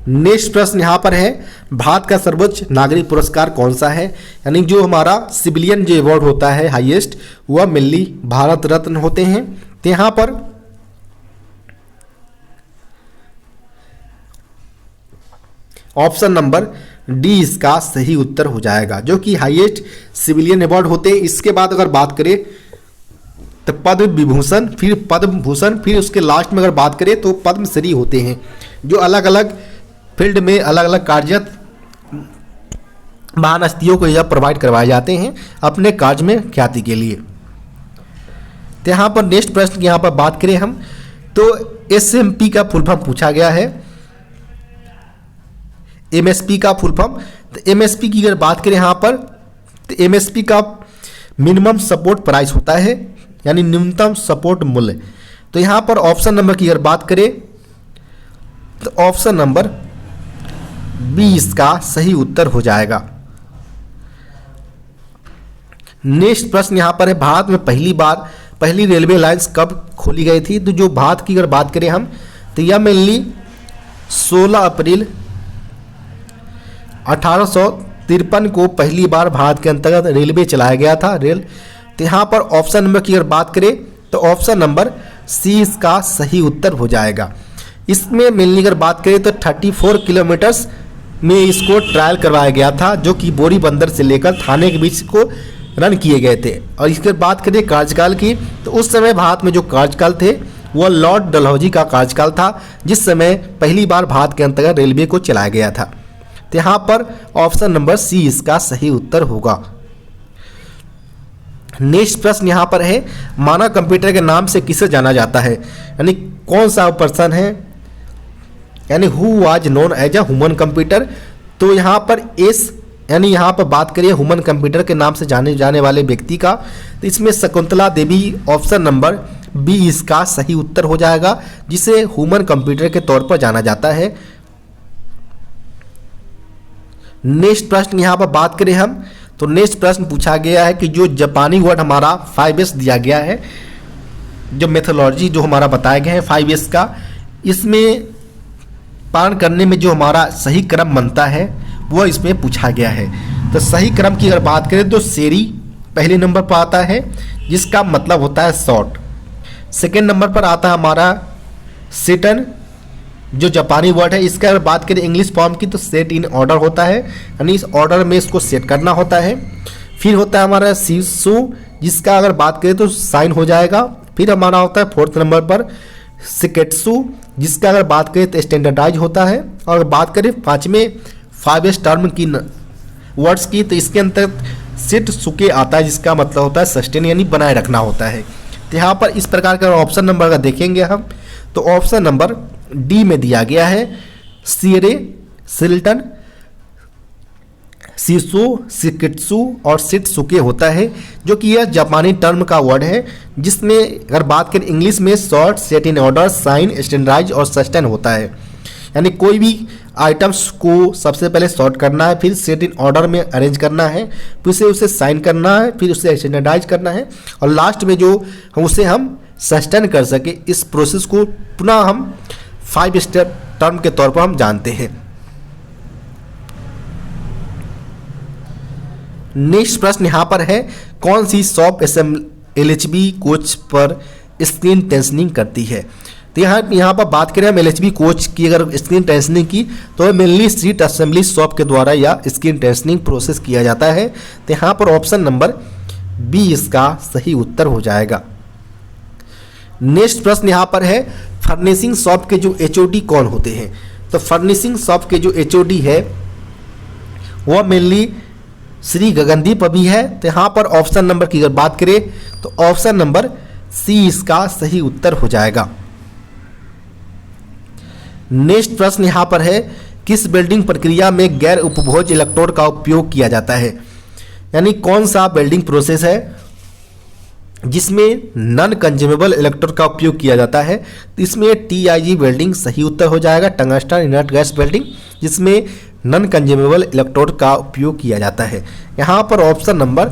नेक्स्ट प्रश्न यहाँ पर है भारत का सर्वोच्च नागरिक पुरस्कार कौन सा है। यानी जो हमारा सिविलियन जो अवार्ड होता है हाईएस्ट वह मेनली भारत रत्न होते हैं। तो यहाँ पर ऑप्शन नंबर डी इसका सही उत्तर हो जाएगा जो कि हाईएस्ट सिविलियन अवार्ड होते हैं। इसके बाद अगर बात करें तो पद्म विभूषण, फिर पद्म भूषण, फिर उसके लास्ट में अगर बात करें तो पद्मश्री होते हैं जो अलग अलग फील्ड में अलग अलग कार्यरत महान हस्तियों को यह प्रोवाइड करवाए जाते हैं अपने कार्य में ख्याति के लिए। तो यहाँ पर नेक्स्ट प्रश्न की यहाँ पर बात करें हम तो एसएमपी का फुल फॉर्म पूछा गया है। एमएसपी का फुल फॉर्म, तो एमएसपी की अगर बात करें यहाँ पर तो एमएसपी का मिनिमम सपोर्ट प्राइस होता है यानी न्यूनतम सपोर्ट मूल्य। तो यहाँ पर ऑप्शन नंबर की अगर बात करें तो ऑप्शन नंबर बी इसका सही उत्तर हो जाएगा। नेक्स्ट प्रश्न यहाँ पर है भारत में पहली रेलवे लाइंस कब खोली गई थी। तो जो भारत की अगर बात करें हम तो यह मेनली 16 अप्रैल 1853 को पहली बार भारत के अंतर्गत रेलवे चलाया गया था रेल। तो यहाँ पर ऑप्शन नंबर की अगर बात करें तो ऑप्शन नंबर सी इसका सही उत्तर हो जाएगा। इसमें मेनली अगर बात करें तो 34 किलोमीटर्स में इसको ट्रायल करवाया गया था जो कि बोरी बंदर से लेकर थाने के बीच को रन किए गए थे। और इसके बाद करें कार्यकाल की तो उस समय भारत में जो कार्यकाल थे वह लॉर्ड डलहौजी का कार्यकाल था जिस समय पहली बार भारत के अंतर्गत रेलवे को चलाया गया था। तो यहाँ पर ऑप्शन नंबर सी इसका सही उत्तर होगा। नेक्स्ट प्रश्न यहाँ पर है मानव कंप्यूटर के नाम से किसे जाना जाता है। यानी कौन सा पर्सन है यानी who was known as a human computer. तो यहाँ पर एस यानी यहाँ पर बात करिए ह्यूमन कंप्यूटर के नाम से जाने जाने वाले व्यक्ति का तो इसमें Shakuntala Devi option number B इसका सही उत्तर हो जाएगा जिसे ह्यूमन कंप्यूटर के तौर पर जाना जाता है। नेक्स्ट प्रश्न यहाँ पर बात करें हम तो नेक्स्ट प्रश्न पूछा गया है कि जो जापानी वर्ड हमारा 5S दिया गया है जो मेथोलॉजी जो हमारा बताया गया है 5S का इसमें पालन करने में जो हमारा सही क्रम बनता है वो इसमें पूछा गया है। तो सही क्रम की अगर बात करें तो सेरी पहले नंबर पर आता है जिसका मतलब होता है शॉर्ट। सेकेंड नंबर पर आता है हमारा सेटन जो जापानी वर्ड है। इसका अगर बात करें इंग्लिश फॉर्म की तो सेट इन ऑर्डर होता है यानी इस ऑर्डर में इसको सेट करना होता है। फिर होता है हमारा शिशु जिसका अगर बात करें तो साइन हो जाएगा। फिर हमारा होता है फोर्थ नंबर पर सिकेट्सु जिसका अगर बात करें तो स्टैंडर्डाइज होता है। और अगर बात करें पाँचवें 5S टर्म की वर्ड्स की तो इसके अंदर सिट सुके आता है जिसका मतलब होता है सस्टेन यानी बनाए रखना होता है। तो यहाँ पर इस प्रकार का ऑप्शन नंबर का देखेंगे हम तो ऑप्शन नंबर डी में दिया गया है सीरे सिल्टन शिशु सिकित्सु और सिटसुके होता है जो कि यह जापानी टर्म का वर्ड है जिसमें अगर बात करें इंग्लिश में short set in order sign standardise और सस्टेन होता है। यानी कोई भी आइटम्स को सबसे पहले सॉर्ट करना है, फिर सेट इन ऑर्डर में अरेंज करना है, फिर उसे साइन करना है, फिर उसे स्टैंडर्डाइज करना है और लास्ट में जो उसे हम सस्टेन कर सके, इस प्रोसेस को पुनः हम 5 स्टेप टर्म के तौर पर हम जानते हैं। नेक्स्ट प्रश्न यहाँ पर है, कौन सी शॉप LHB कोच पर स्क्रीन टेंशनिंग करती है? तो यहाँ पर बात करें हम LHB कोच की, अगर स्क्रीन टेंशनिंग की तो मेनली सीट असेंबली शॉप के द्वारा या स्क्रीन टेंशनिंग प्रोसेस किया जाता है। तो यहाँ पर ऑप्शन नंबर बी इसका सही उत्तर हो जाएगा। नेक्स्ट प्रश्न यहाँ पर है, फर्निशिंग शॉप के जो HOD कौन होते हैं? तो फर्निशिंग शॉप के जो HOD है वह मेनली श्री गगनदीप अभी है। तो यहाँ पर ऑप्शन नंबर की अगर बात करें तो ऑप्शन नंबर सी इसका सही उत्तर हो जाएगा। नेक्स्ट प्रश्न यहाँ पर है, किस बिल्डिंग प्रक्रिया में गैर उपभोज इलेक्ट्रोड का उपयोग किया जाता है? यानी कौन सा बिल्डिंग प्रोसेस है जिसमें नॉन कंज्यूमेबल इलेक्ट्रोड का उपयोग किया जाता है? तो इसमें TIG बिल्डिंग सही उत्तर हो जाएगा, टंगस्टन इनर्ट गैस बिल्डिंग, जिसमें नॉन कंज्यूमेबल इलेक्ट्रोड का उपयोग किया जाता है। यहाँ पर ऑप्शन नंबर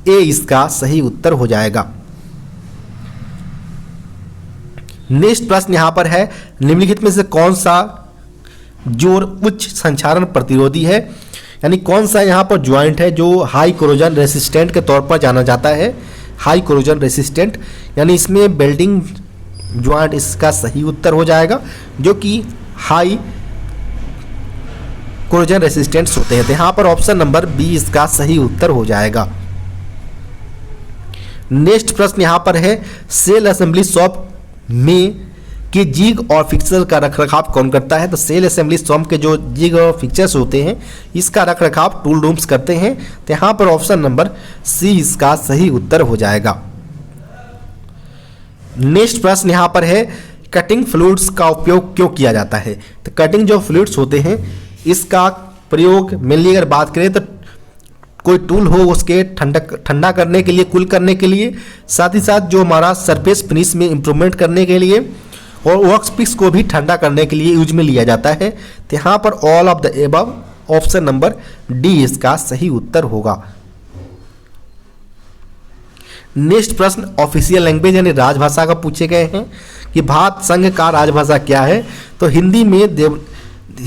ए इसका सही उत्तर हो जाएगा। नेक्स्ट प्रश्न यहाँ पर है, निम्नलिखित में से कौन सा जोड़ उच्च संक्षारण प्रतिरोधी है? यानी कौन सा यहाँ पर ज्वाइंट है जो हाई कोरोजन रेसिस्टेंट के तौर पर जाना जाता है? हाई कोरोजन रेसिस्टेंट, यानी इसमें बिल्डिंग ज्वाइंट इसका सही उत्तर हो जाएगा, जो कि हाई कोरोजन रेसिस्टेंट्स होते हैं। तो यहाँ पर ऑप्शन नंबर बी इसका सही उत्तर हो जाएगा। नेक्स्ट प्रश्न यहाँ पर है, सेल असेंबली शॉप में के जिग और फिक्सर का रखरखाव कौन करता है? तो सेल असेंबली शॉप के जो जिग और फिक्सर्स होते हैं इसका रखरखाव टूल रूम्स करते हैं। तो यहाँ पर ऑप्शन नंबर सी इसका सही उत्तर हो जाएगा। नेक्स्ट प्रश्न यहाँ पर है, कटिंग फ्लूइड्स का उपयोग क्यों किया जाता है? तो कटिंग जो फ्लूइड्स होते हैं इसका प्रयोग मेनली अगर बात करें तो कोई टूल हो उसके ठंडा करने के लिए, कूल करने के लिए, साथ ही साथ जो हमारा सरफेस फिनिश में इम्प्रूवमेंट करने के लिए और वर्कपीस को भी ठंडा करने के लिए यूज में लिया जाता है। तो यहाँ पर all of the above option number D इसका सही उत्तर होगा। नेक्स्ट प्रश्न ऑफिशियल लैंग्वेज यानी राजभाषा का पूछे गए हैं कि भारत संघ का राजभाषा क्या है? तो हिंदी में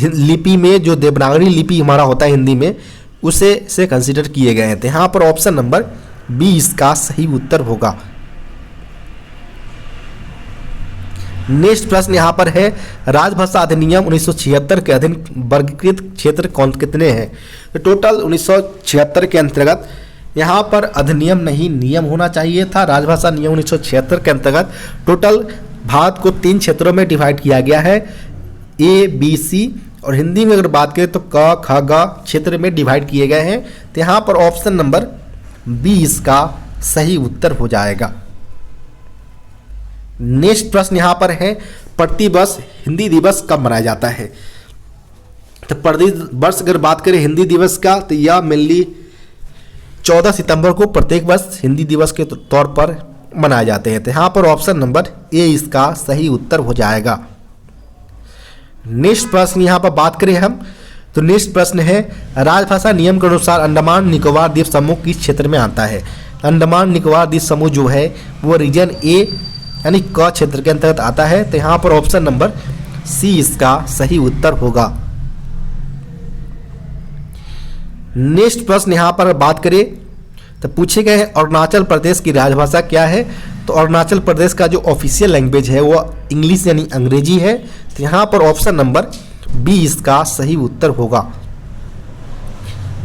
लिपि में जो देवनागरी लिपि हमारा होता है हिंदी में, उसे से कंसीडर किए गए हैं। तो यहाँ पर ऑप्शन नंबर बी इसका सही उत्तर होगा। नेक्स्ट प्रश्न यहाँ पर है, राजभाषा अधिनियम 1976 के अधीन वर्गीकृत क्षेत्र कौन कितने हैं? तो टोटल 1976 के अंतर्गत यहाँ पर अधिनियम नहीं नियम होना चाहिए था। राजभाषा नियम 1976 के अंतर्गत टोटल भारत को 3 क्षेत्रों में डिवाइड किया गया है, A, B, C, और हिंदी में अगर बात करें तो क, ख, ग क्षेत्र में डिवाइड किए गए हैं। तो यहाँ पर ऑप्शन नंबर बी इसका सही उत्तर हो जाएगा। नेक्स्ट प्रश्न यहाँ पर है, प्रतिवर्ष हिंदी दिवस कब मनाया जाता है? तो प्रतिवर्ष अगर बात करें हिंदी दिवस का तो यह मेनली 14 सितंबर को प्रत्येक वर्ष हिंदी दिवस के तौर पर मनाए जाते हैं। तो यहाँ पर ऑप्शन नंबर ए इसका सही उत्तर हो जाएगा। नेक्स्ट प्रश्न यहाँ पर बात करें हम तो नेक्स्ट प्रश्न है, राजभाषा नियम के अनुसार अंडमान निकोबार द्वीप समूह किस क्षेत्र में आता है? अंडमान निकोबार द्वीप समूह जो है वो रीजन ए यानी क क्षेत्र के अंतर्गत आता है। तो यहाँ पर ऑप्शन नंबर सी इसका सही उत्तर होगा। नेक्स्ट प्रश्न यहाँ पर बात करें तो पूछे गए हैं, अरुणाचल प्रदेश की राजभाषा क्या है? तो अरुणाचल प्रदेश का जो ऑफिशियल लैंग्वेज है वो इंग्लिश यानी अंग्रेजी है। तो यहाँ पर ऑप्शन नंबर बी इसका सही उत्तर होगा।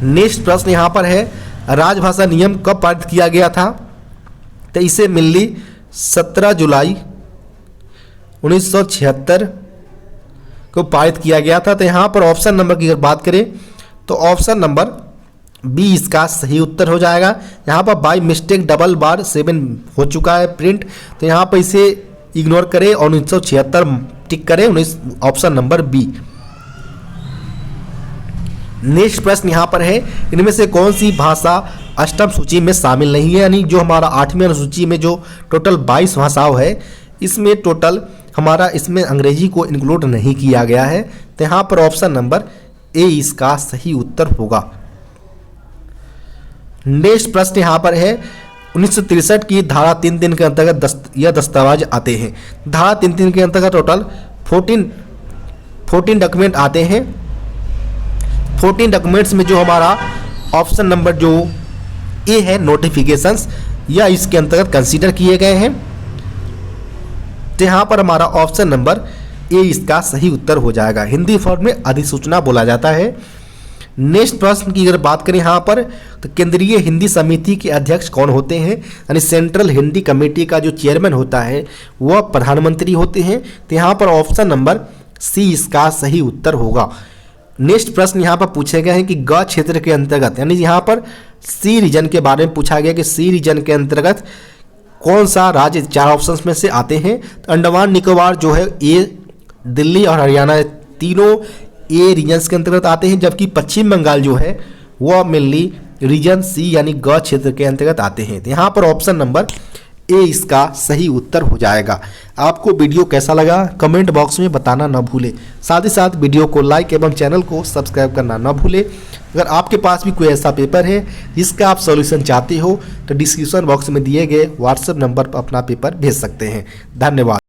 नेक्स्ट प्रश्न यहाँ पर है, राजभाषा नियम कब पारित किया गया था? तो इसे मेनली 17 जुलाई 1976 को पारित किया गया था। तो यहाँ पर ऑप्शन नंबर की अगर बात करें तो ऑप्शन नंबर बी इसका सही उत्तर हो जाएगा। यहाँ पर बाई मिस्टेक डबल बार 7 हो चुका है प्रिंट, तो यहाँ पर इसे इग्नोर करें और 1976 टिक करें, ऑप्शन नंबर बी। नेक्स्ट प्रश्न यहाँ पर है, इनमें से कौन सी भाषा अष्टम सूची में शामिल नहीं है? यानी जो हमारा 8वीं अनुसूची में जो टोटल 22 भाषाओं है इसमें टोटल हमारा इसमें अंग्रेजी को इंक्लूड नहीं किया गया है, तो यहाँ पर ऑप्शन नंबर ए इसका सही उत्तर होगा। नेक्स्ट प्रश्न यहाँ पर है 1963 की धारा 3(3) के अंतर्गत यह दस्तावेज आते हैं। धारा 3(3) के अंतर्गत टोटल 14 डॉक्यूमेंट आते हैं। 14 डॉक्यूमेंट्स में जो हमारा ऑप्शन नंबर जो ए है नोटिफिकेशंस, या इसके अंतर्गत कंसीडर किए गए हैं। तो यहाँ पर हमारा ऑप्शन नंबर ए इसका सही उत्तर हो जाएगा। हिंदी फॉर्म में अधिसूचना बोला जाता है। नेक्स्ट प्रश्न की अगर बात करें यहाँ पर, तो केंद्रीय हिंदी समिति के अध्यक्ष कौन होते हैं, यानी सेंट्रल हिंदी कमेटी का जो चेयरमैन होता है वह प्रधानमंत्री होते हैं। तो यहाँ पर ऑप्शन नंबर सी इसका सही उत्तर होगा। नेक्स्ट प्रश्न यहाँ पर पूछे गए हैं कि ग क्षेत्र के अंतर्गत, यानी यहाँ पर सी रीजन के बारे में पूछा गया कि सी रीजन के अंतर्गत कौन सा राज्य 4 ऑप्शंस में से आते हैं। तो अंडमान निकोबार जो है ए, दिल्ली और हरियाणा तीनों ए रीजन्स के अंतर्गत आते हैं, जबकि पश्चिम बंगाल जो है वह मेनली रीजन सी यानी ग क्षेत्र के अंतर्गत आते हैं। तो यहाँ पर ऑप्शन नंबर ए इसका सही उत्तर हो जाएगा। आपको वीडियो कैसा लगा कमेंट बॉक्स में बताना न भूले। साथ ही साथ वीडियो को लाइक एवं चैनल को सब्सक्राइब करना न भूले। अगर आपके पास भी कोई ऐसा पेपर है जिसका आप सॉल्यूशन चाहते हो तो डिस्क्रिप्शन बॉक्स में दिए गए व्हाट्सएप नंबर पर अपना पेपर भेज सकते हैं। धन्यवाद।